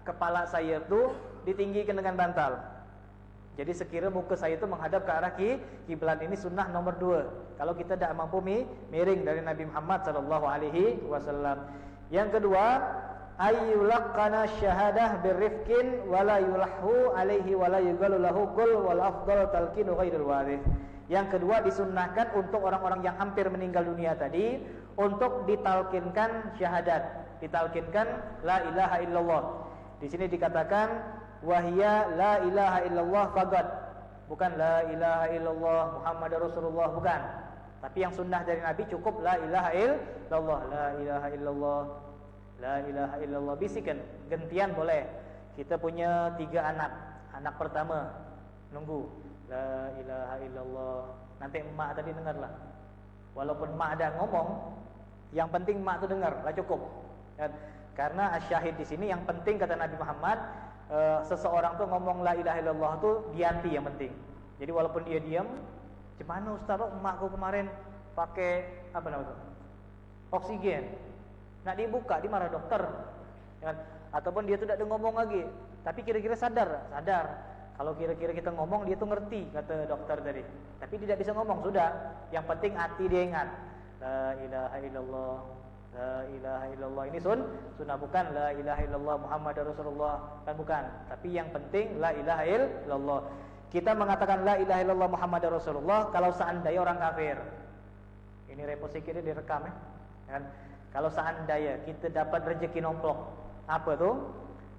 kepala saya itu ditinggikan dengan bantal. Jadi sekira muka saya itu menghadap ke arah kiblat. Ini sunnah nomor 2. Kalau kita tidak mampu miring dari Nabi Muhammad SAW. Yang kedua, ayyulaqqana syahadah birrifqin wala yulahu alaihi wala yugalu lahu qul wal afdal talqinu ghairil warith. Yang kedua, disunnahkan untuk orang-orang yang hampir meninggal dunia tadi untuk ditalkinkan syahadat, ditalkinkan la ilaha illallah. Di sini dikatakan wahya la ilaha illallah faqat, bukan la ilaha illallah Muhammadur Rasulullah, bukan. Tapi yang sunnah dari Nabi cukup la ilaha illallah, la ilaha illallah, la ilaha illallah. Bisikan, gentian boleh. Kita punya 3 anak. Anak pertama nunggu la ilaha illallah. Nanti emak tadi dengarlah. Walaupun emak ada ngomong, yang penting emak tu dengar, lah cukup. Karena asyahid di sini yang penting kata Nabi Muhammad, seseorang tuh ngomong la ilaha illallah tu dianti yang penting. Jadi walaupun dia diam, gimana Ustaz, emakku kemarin pakai apa namanya itu? Oksigen. Nak dibuka, dimarah dokter. Ataupun dia tu tidak ada ngomong lagi, tapi kira-kira sadar. Kalau kira-kira kita ngomong dia tuh ngerti, kata dokter tadi. Tapi tidak bisa ngomong, sudah. Yang penting hati dia ingat. La ilaha illallah, la ilaha illallah. Ini sunnah, bukan la ilaha illallah Muhammadar Rasulullah, kan bukan. Tapi yang penting la ilaha illallah. Kita mengatakan la ilaha illallah Muhammadar Rasulullah kalau seandainya orang kafir. Ini repot sikit dia direkam ya. Kan? Kalau seandainya kita dapat rezeki nomplok, apa tuh?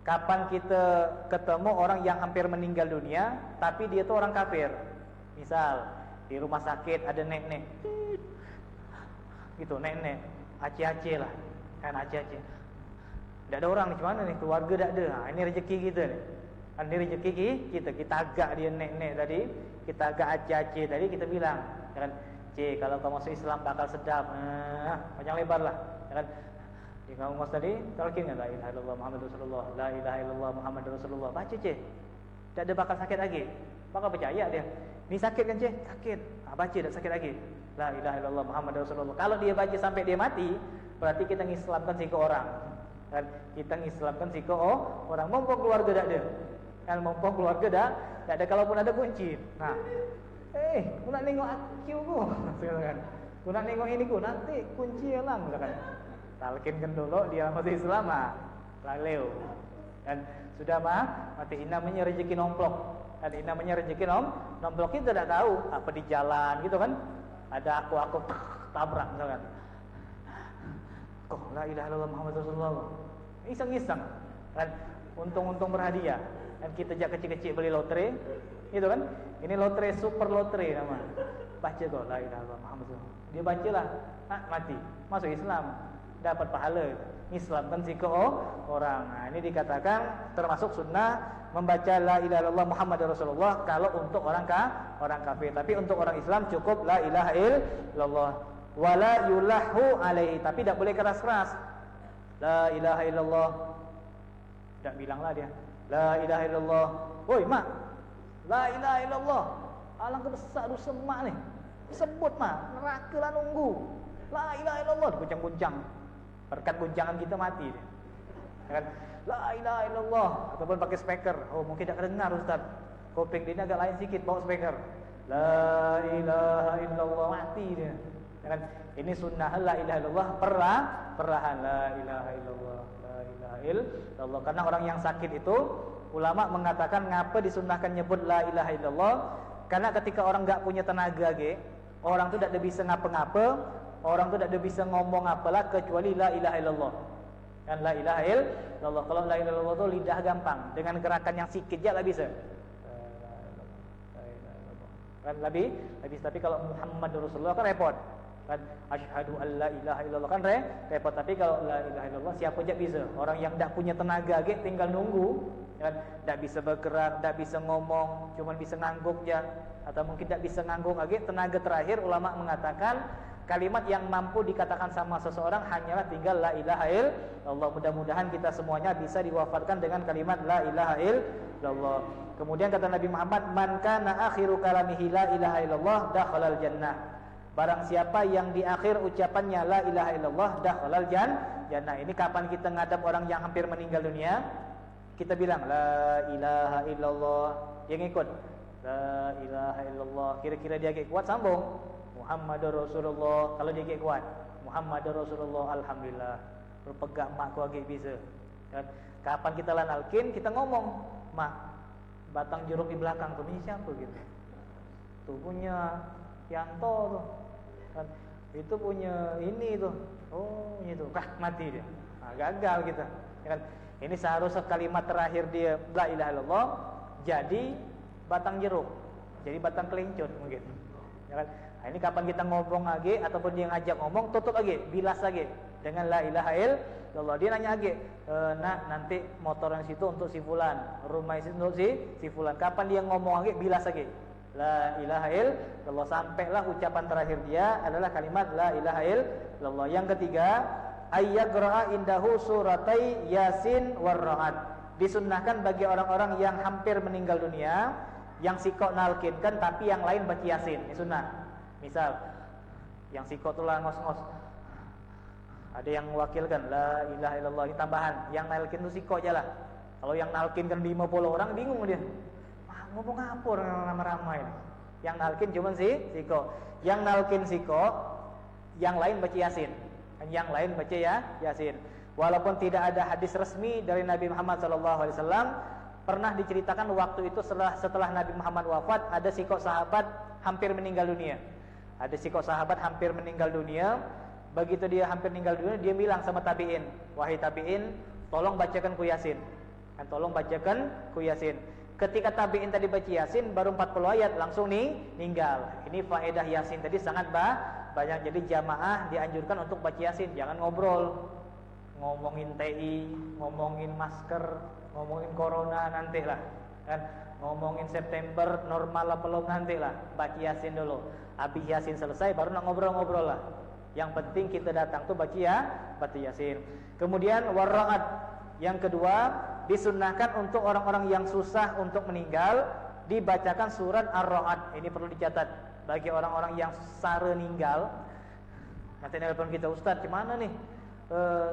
Kapan kita ketemu orang yang hampir meninggal dunia, tapi dia tuh orang kafir. Misal di rumah sakit ada nenek, gitu nenek, aceh lah, kan aceh. Tidak ada orang, gimana nih? Keluarga tidak ada. Nah, ini rezeki kita nih. Ini rezeki kita agak dia nenek tadi, kita agak aceh tadi, kita bilang, kan? Kalau kamu masuk Islam bakal sedap, panjang lebar lah, kan? Di kamu mas tadi, talqin la ilaha illallah Muhammad Rasulullah, la ilaha illallah Muhammad Rasulullah. Baca tak ada bakal sakit lagi. Bakal percaya dia. Ni sakit kan sakit. Baca tak sakit lagi. La ilaha illallah Muhammad Rasulullah. Kalau dia baca sampai dia mati, berarti kita ngislamkan si ke orang. Kan kita ngislamkan si ke orang. Mumpung keluarga tak ada. Kan mumpung keluarga tak ada, kalaupun ada kunci. Nah, aku nak tengok IQ ku. Silakan. Aku nak tengok ini ku, nanti kunci hilang, silakan. Talkinkan dulu dia masih Islam lalu dan sudah mati. Ini namanya rezeki nomplok. Dan ini namanya rezeki nomplok. Kita tidak tahu apa di jalan gitu kan, ada aku tabrak misalkan, kok la ilaha illallah Muhammad Rasulullah, iseng-iseng kan, untung berhadiah. Dan kita sejak kecil-kecil beli lotre itu kan, ini lotre super lotre nama, baca kok la ilaha illallah Muhammad Rasulullah, dia bacalah, mati masuk Islam, dapat pahala, Islamkan si ke orang. Nah, ini dikatakan termasuk sunnah membaca la ilaha illallah Muhammad Rasulullah kalau untuk orang kafir. Tapi untuk orang Islam cukup la ilaha illallah. Wala yulahu alaihi, tapi tidak boleh keras-keras. La ilaha illallah. Tak bilanglah dia. La ilaha illallah. Woi mak, la ilaha illallah. Alangkah besar dosa mak ni. Sebut mak, neraka lah nunggu. La ilaha illallah, guncang-guncang. Berkat guncangan kita mati dia. Kan? La ilaha illallah, ataupun pakai speaker. Oh, mungkin tak dengar ustaz. Kuping dia agak lain sikit bawa speaker. La ilaha illallah, mati dia. Kan? Ini sunnah la ilaha illallah, perlahan la ilaha illallah, la ilaha illallah. Karena orang yang sakit itu ulama mengatakan ngapa disunnahkan nyebut la ilaha illallah? Karena ketika orang enggak punya tenaga orang tu tak ada bisa ngapa-ngapa. Orang tu tak ada bisa ngomong apalah kecuali la ilaha illallah. Kan la ilaha illallah. Kalau la ilaha illallah tu lidah gampang, dengan gerakan yang sikit je lah bisa. La ilaha illallah. Kan lebih tapi kalau Muhammad Rasulullah kan repot. Kan asyhadu an la ilaha illallah kan repot. Tapi kalau la ilaha illallah siapa je bisa. Orang yang tak punya tenaga tinggal nunggu, kan tak bisa bergerak, tak bisa ngomong, cuma bisa ngangguk je, atau mungkin tak bisa ngangguk lagi. Tenaga terakhir ulama mengatakan kalimat yang mampu dikatakan sama seseorang hanyalah tinggal la ilaha illallah. Mudah-mudahan kita semuanya bisa diwafatkan dengan kalimat la ilaha illallah. Kemudian kata Nabi Muhammad, man kana akhiru kalamihi la ilaha illallah dakhalal jannah. Barang siapa yang di akhir ucapannya la ilaha illallah dakhalal jannah. Ini kapan kita ngadap orang yang hampir meninggal dunia, kita bilang la ilaha illallah, dia ngikut la ilaha illallah. Kira-kira dia kuat, sambung Muhammadur Rasulullah. Kalau dia kuat Muhammadur Rasulullah, alhamdulillah, berpegang mak ku agak bisa. Kan? Kapan kita lanalkin, kita ngomong, mak, batang jeruk di belakang tu ni siapa gitu? Tu punya Yanto tu. Kan? Itu punya ini tu. Oh, ini tu. Mati dia. Gagal kita. Kan? Ini seharusnya kalimat terakhir dia la ilaha illallah jadi batang jeruk, jadi batang kelincut mungkin. Ya kan? Nah, ini kapan kita ngomong lagi ataupun dia ngajak ngomong, tutup lagi, bilas lagi dengan la ilaha illallah. Dia nanya lagi, nak nanti motor yang situ untuk si fulan, rumah itu untuk si fulan. Kapan dia ngomong lagi, bilas lagi la ilaha illallah, sampailah ucapan terakhir dia adalah kalimat la ilaha illallah. Yang ketiga, ayyagra'a indahu suratai Yasin war Ra'd. Disunnahkan bagi orang-orang yang hampir meninggal dunia, yang sikok nalkinkan tapi yang lain baca Yasin. Ini sunnah. Misal yang sikok tu lah ngos-ngos, ada yang wakilkan la ilaha illallah, ini tambahan. Yang nalkin tu sikok je lah. Kalau yang nalkin kan 50 orang bingung dia. Ngomong apa orang ramai-ramai. Yang nalkin cuma siko. Yang nalkin siko, yang lain baca Yasin. Yang lain baca Yasin. Walaupun tidak ada hadis resmi dari Nabi Muhammad SAW, pernah diceritakan waktu itu setelah Nabi Muhammad wafat, ada siko sahabat hampir meninggal dunia. Ada siko sahabat hampir meninggal dunia. Begitu dia hampir meninggal dunia, dia bilang sama tabi'in, wahai tabi'in, tolong bacakan ku Yasin. Tolong bacakan ku Yasin. Ketika tabi'in tadi baca Yasin, baru 40 ayat langsung meninggal. Ini faedah Yasin tadi sangat banyak. Jadi jamaah dianjurkan untuk baca Yasin, jangan ngobrol. Ngomongin TI, ngomongin masker, ngomongin corona nantilah. Kan ngomongin September normal apa belum nantilah. Baca Yasin dulu. Habis Yasin selesai baru nak ngobrol-ngobrol lah. Yang penting kita datang tuh baca Yasin. Kemudian warra'at. Yang kedua, disunnahkan untuk orang-orang yang susah untuk meninggal dibacakan surat Ar-Ra'd. Ini perlu dicatat bagi orang-orang yang sare ninggal. Nanti nelpon kita, Ustaz, gimana nih?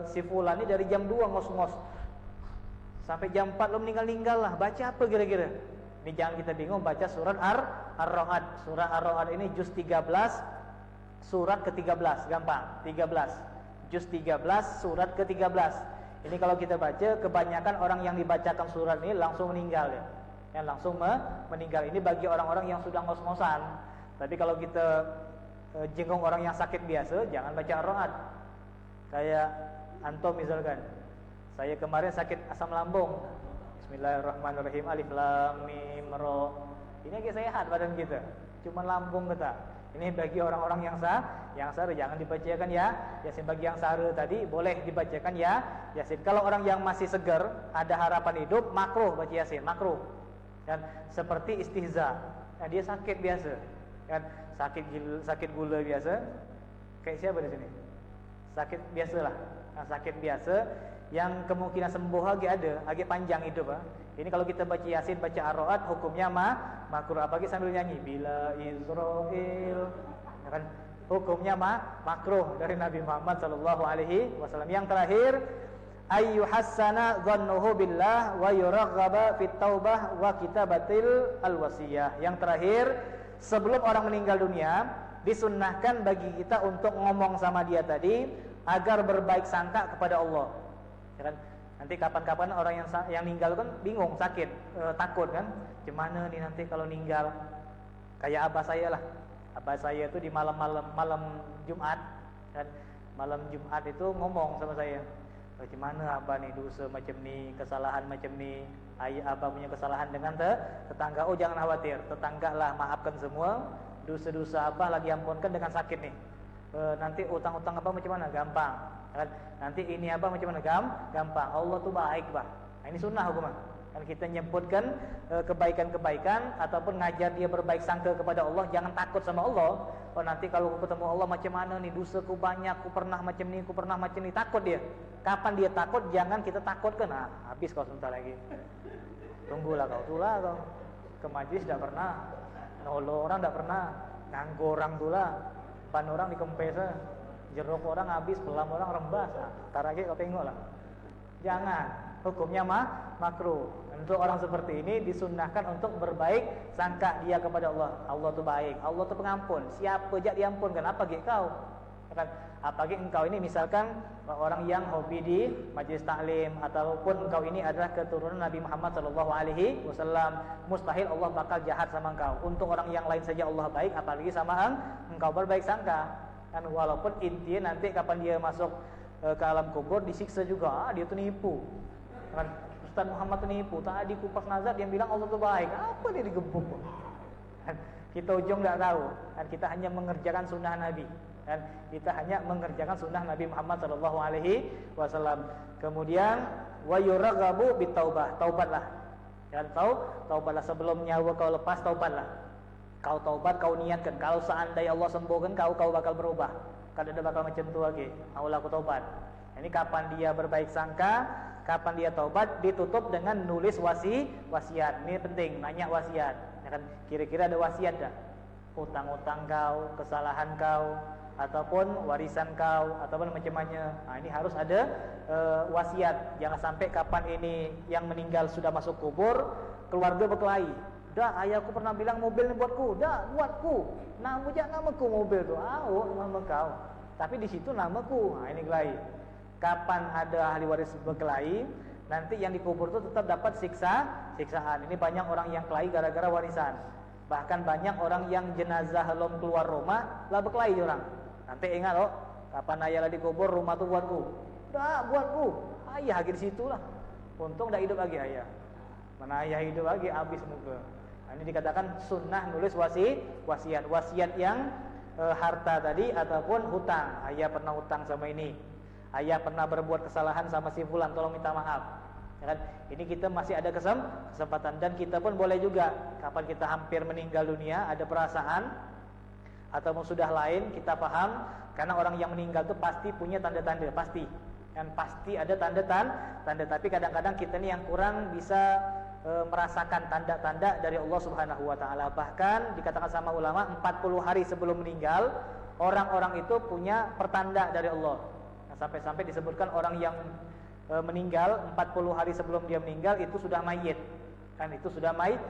Si fulan ini dari jam 2 ngos-ngos sampai jam 4 lo meninggal-ninggal lah. Baca apa kira-kira? Ini jangan kita bingung, baca surat Ar-Ra'd. Surat Ar-Ra'd ini juz 13, surat ke-13, gampang. 13. Juz 13, surat ke-13. Ini kalau kita baca, kebanyakan orang yang dibacakan surat ini langsung meninggal ya. Yang langsung meninggal. Ini bagi orang-orang yang sudah ngos-ngosan. Tapi kalau kita jenguk orang yang sakit biasa, jangan baca Ar-Ra'd. Kayak antum misalkan, saya kemarin sakit asam lambung. Bismillahirrahmanirrahim. Alif lam mim ra. Ini agak sehat badan kita. Cuma lambung kita. Ini bagi orang-orang yang sare jangan dibacakan Yasin. Bagi yang sare tadi boleh dibacakan Yasin. Kalau orang yang masih segar, ada harapan hidup, makruh baca Yasin, makruh. Dan seperti istihza. Nah, dia sakit biasa. Kan sakit gula biasa. Kayak siapa di sini? Sakit biasalah. Nah, sakit biasa yang kemungkinan sembuh agak panjang hidup. Ini kalau kita baca Yasin, baca Ar-Ra'd, hukumnya makruh. Apalagi sambil nyanyi bila Israil, ya kan? Hukumnya makruh dari Nabi Muhammad SAW. Yang terakhir, ayyuhassana dhannuhu billah wa yuraghaba fit taubah wa kitabatil alwasiyah. Yang terakhir, sebelum orang meninggal dunia, disunnahkan bagi kita untuk ngomong sama dia tadi agar berbaik sangka kepada Allah. Ya kan? Nanti kapan-kapan orang yang meninggal kan bingung, sakit, takut kan? Gimana nih nanti kalau meninggal? Kayak abah saya lah. Abah saya itu di malam Jumat, kan? Malam Jumat itu ngomong sama saya, bagaimana abah nih dosa macam ni, kesalahan macam ni, ayah abah punya kesalahan dengan tetangga. Oh jangan khawatir, tetangga lah maafkan semua. Dosa-dosa abah lagi ampunkan dengan sakit nih. Nanti utang-utang abah macam mana? Gampang. Kan? Nanti ini abah macam mana? Gampang. Allah tuh baik, bah. Nah, ini sunnah hukumnya. Kan kita nyebutkan kebaikan-kebaikan ataupun ngajar dia berbaik sangka kepada Allah, jangan takut sama Allah. Oh nanti kalau aku ketemu Allah macam mana nih, dosaku banyak, aku pernah macam ni, aku pernah macam ni, takut dia. Kapan dia takut? Jangan kita takutkan. Nah, habis kau sebentar lagi. Tunggulah kau, tulah kau. Ke majlis tidak pernah, nolong orang tidak pernah, nganggur orang tulah, ban orang dikempes, jeruk orang habis, pelam orang rembas. Ntar lagi kau tengok lah. Jangan. Hukumnya makruh. Untuk orang seperti ini disunnahkan untuk berbaik sangka dia kepada Allah. Allah tu baik, Allah tu pengampun. Siapa je diampunkan, apa gitu kau? Kan? Apalagi engkau ini misalkan orang yang hobi di majlis taklim ataupun engkau ini adalah keturunan Nabi Muhammad SAW, mustahil Allah bakal jahat sama engkau. Untuk orang yang lain saja Allah baik, apalagi sama engkau berbaik sangka. Kan walaupun intinya nanti kapan dia masuk ke alam kubur disiksa juga, dia tu nipu. Kan Ustaz Muhammad tu nipu. Tadi kupas nazar dia bilang Allah tu baik. Apa dia digebuk? Kan kita ujung tak tahu. Kan kita hanya mengerjakan sunnah Nabi. Dan kita hanya mengerjakan sunnah Nabi Muhammad SAW. Kemudian wa yuraghabu bitaubah, taubatlah. Dan taubatlah sebelum nyawa kau lepas, taubatlah. Kau taubat, kau niatkan. Kalau seandainya Allah sembuhkan kau bakal berubah. Kalau ada bakal macam tu lagi, Allah aku taubat. Ini kapan dia berbaik sangka, kapan dia taubat, ditutup dengan nulis wasiat. Ini penting, nanya wasiat. Ya kan, kira-kira ada wasiat tak? Utang-utang kau, kesalahan kau, ataupun warisan kau, ataupun macam-macamnya. Nah, ini harus ada wasiat. Jangan sampai kapan ini yang meninggal sudah masuk kubur, keluarga berkelahi. Dah, ayahku pernah bilang mobil ni buatku. Dah, buatku. Nama je namaku mobil tu. Nama kau. Tapi di situ namaku. Nah, ini kelahi. Kapan ada ahli waris berkelahi, nanti yang dikubur tu tetap dapat siksaan. Ini banyak orang yang kelahi gara-gara warisan. Bahkan banyak orang yang jenazah belum keluar rumah lah berkelahi orang. Nanti ingat loh, kapan ayah lah dikubur, rumah tu buatku. Dah, buatku. Ayah lagi di situ lah. Untung dah hidup lagi ayah. Mana ayah hidup lagi, habis muka. Nah, ini dikatakan sunnah nulis wasiat. Wasiat yang harta tadi ataupun hutang. Ayah pernah hutang sama ini. Ayah pernah berbuat kesalahan sama si fulan, tolong minta maaf. Ya kan? Ini kita masih ada kesempatan, dan kita pun boleh juga kapan kita hampir meninggal dunia ada perasaan ataupun sudah lain, kita paham, karena orang yang meninggal itu pasti punya tanda-tanda, pasti ada tanda-tanda, tapi kadang-kadang kita ni yang kurang bisa merasakan tanda-tanda dari Allah Subhanahu wa taala. Bahkan dikatakan sama ulama 40 hari sebelum meninggal orang-orang itu punya pertanda dari Allah. Nah, sampai-sampai disebutkan orang yang meninggal 40 hari sebelum dia meninggal itu sudah mayit. Kan itu sudah mayit,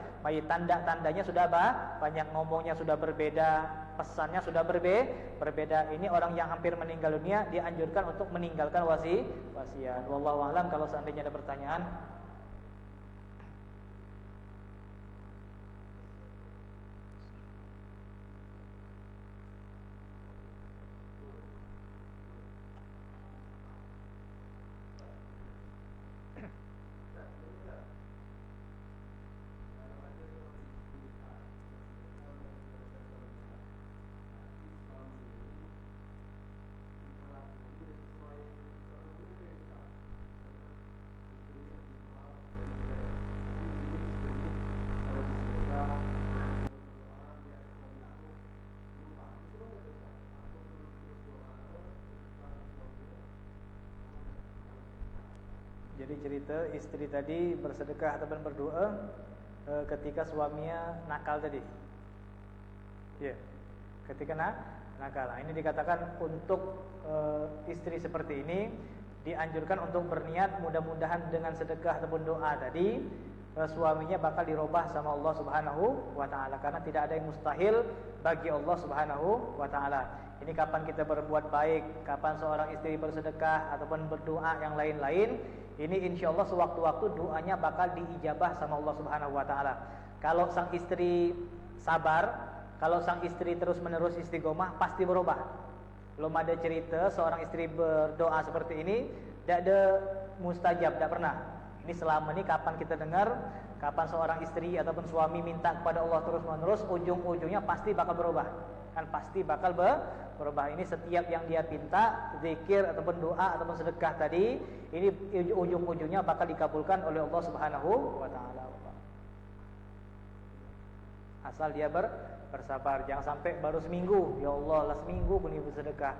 tanda-tandanya sudah banyak, ngomongnya sudah berbeda, pesannya sudah berbeda. Ini orang yang hampir meninggal dunia dianjurkan untuk meninggalkan wasiat. Wallahu a'lam. Kalau seandainya ada pertanyaan. Jadi cerita istri tadi bersedekah ataupun berdoa ketika suaminya nakal tadi. Ya, ketika nakal. Nah, ini dikatakan untuk istri seperti ini dianjurkan untuk berniat mudah-mudahan dengan sedekah ataupun doa tadi suaminya bakal dirubah sama Allah Subhanahu wa taala, karena tidak ada yang mustahil bagi Allah Subhanahu wa taala. Ini kapan kita berbuat baik, kapan seorang istri bersedekah ataupun berdoa yang lain-lain, ini insyaallah sewaktu-waktu doanya bakal diijabah sama Allah Subhanahu wa taala. Kalau sang istri sabar, kalau sang istri terus-menerus istiqomah, pasti berubah. Belum ada cerita seorang istri berdoa seperti ini tidak ada mustajab, tidak pernah. Ini selama ini kapan kita dengar, kapan seorang istri ataupun suami minta kepada Allah terus-menerus, ujung-ujungnya pasti bakal berubah. Kan pasti bakal berubah. Ini setiap yang dia pinta, zikir ataupun doa ataupun sedekah tadi, ini ujung-ujungnya bakal dikabulkan oleh Allah Subhanahu wa taala. Asal dia bersabar. Jangan sampai baru seminggu, ya Allah, lah seminggu pun ibu sedekah,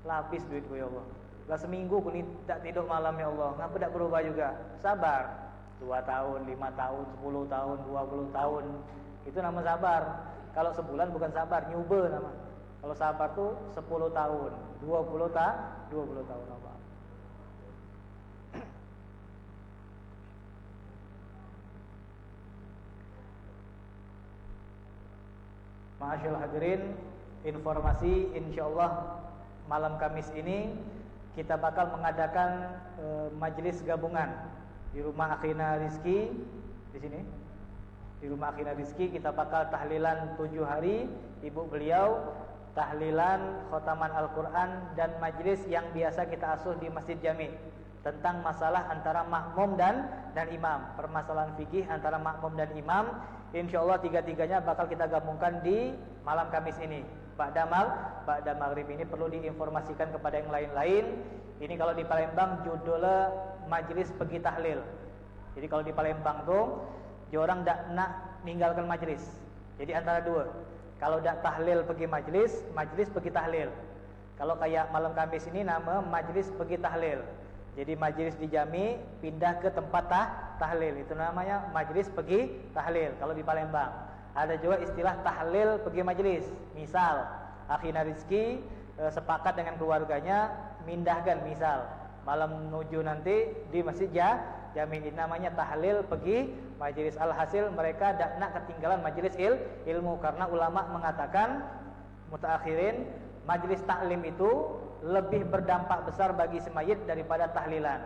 lah habis duit ya Allah. Lah seminggu pun tak tidur malam ya Allah, ngapa tak berubah juga? Sabar. 2 tahun, 5 tahun, 10 tahun, 20 tahun. Itu nama sabar. Kalau sebulan bukan sabar, nyuba nama. Kalau sabar tuh 10 tahun, 20 tahun apa? Ma'asyiral hadirin, informasi insyaallah malam Kamis ini kita bakal mengadakan majelis gabungan di rumah Akhina Rizki di sini. Di rumah Akhina Rizki kita bakal tahlilan 7 hari, ibu beliau tahlilan khotaman Al-Quran dan majelis yang biasa kita asuh di Masjid Jami tentang masalah antara makmum dan imam, permasalahan fikih antara makmum dan imam. Insyaallah tiga-tiganya bakal kita gabungkan di malam Kamis ini. Ba'da maghrib ini perlu diinformasikan kepada yang lain-lain. Ini kalau di Palembang judulnya majelis pergi tahlil. Jadi kalau di Palembang tuh orang tak nak meninggalkan majelis. Jadi antara dua. Kalau tak tahlil pergi majelis, majelis pergi tahlil. Kalau kayak malam Kamis ini nama majelis pergi tahlil. Jadi majelis di Jami pindah ke tempat tahlil. Itu namanya majelis pergi tahlil kalau di Palembang. Ada juga istilah tahlil pergi majelis. Misal Akhina Rizki sepakat dengan keluarganya mindahkan, misal malam menuju nanti di masjid Jamin, ini namanya tahlil pergi majelis. Alhasil mereka tidak nak ketinggalan majelis ilmu, karena ulama mengatakan mutaakhirin majelis taklim itu lebih berdampak besar bagi si mayit daripada tahlilan.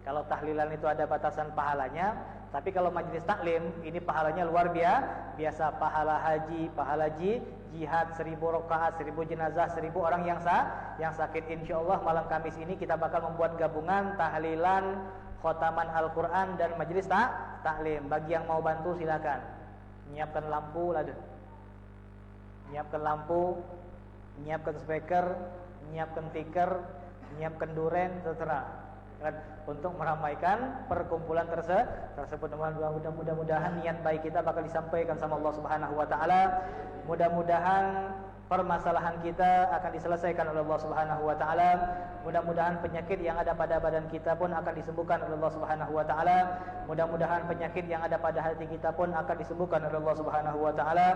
Kalau tahlilan itu ada batasan pahalanya, tapi kalau majelis taklim ini pahalanya luar biasa. Pahala haji, pahala jihad, 1000 rakaat, 1000 jenazah, 1000 orang yang sakit. Insyaallah malam Kamis ini kita bakal membuat gabungan tahlilan, khotaman Al-Quran dan majelis taklim. Bagi yang mau bantu silakan. Nyiapkan lampu, nyiapkan speaker, nyiapkan tikar, nyiapkan duren, terserah. Untuk meramaikan perkumpulan tersebut. Mudah-mudahan niat baik kita bakal disampaikan sama Allah Subhanahu wa taala. Mudah-mudahan permasalahan kita akan diselesaikan oleh Allah Subhanahu wa taala. Mudah-mudahan penyakit yang ada pada badan kita pun akan disembuhkan oleh Allah Subhanahu wa taala. Mudah-mudahan penyakit yang ada pada hati kita pun akan disembuhkan oleh Allah Subhanahu wa taala.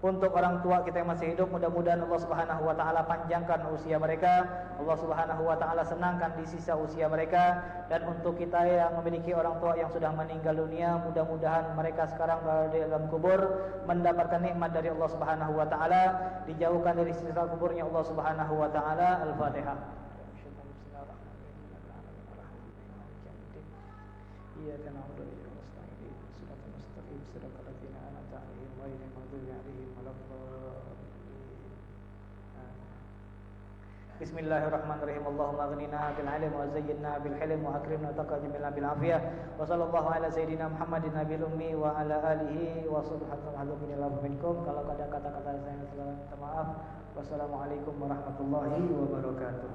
Untuk orang tua kita yang masih hidup, mudah-mudahan Allah Subhanahu wa taala panjangkan usia mereka, Allah Subhanahu wa taala senangkan di sisa usia mereka. Dan untuk kita yang memiliki orang tua yang sudah meninggal dunia, mudah-mudahan mereka sekarang berada di dalam kubur mendapatkan nikmat dari Allah Subhanahu wa taala, dijauhkan dari siksa kuburnya Allah Subhanahu wa taala. Al-Fatihah. Iyyaka na'budu wa iyyaka nasta'in. Shiratal mustaqim, shiratal ladzina an'amta 'alaihim ghairil maghdubi 'alaihim waladdallin. Bismillahirrahmanirrahim. Allahumma aghnina bil 'ilmi wa zayyinna bil hilmi wa akrimna taqabbal bil 'afiyah. Wa sallallahu ala sayyidina Muhammadin nabiyil ummi wa ala alihi wa sahbihi minkum. Kalau ada kata-kata saya salah, minta maaf. Wassalamualaikum warahmatullahi wabarakatuh.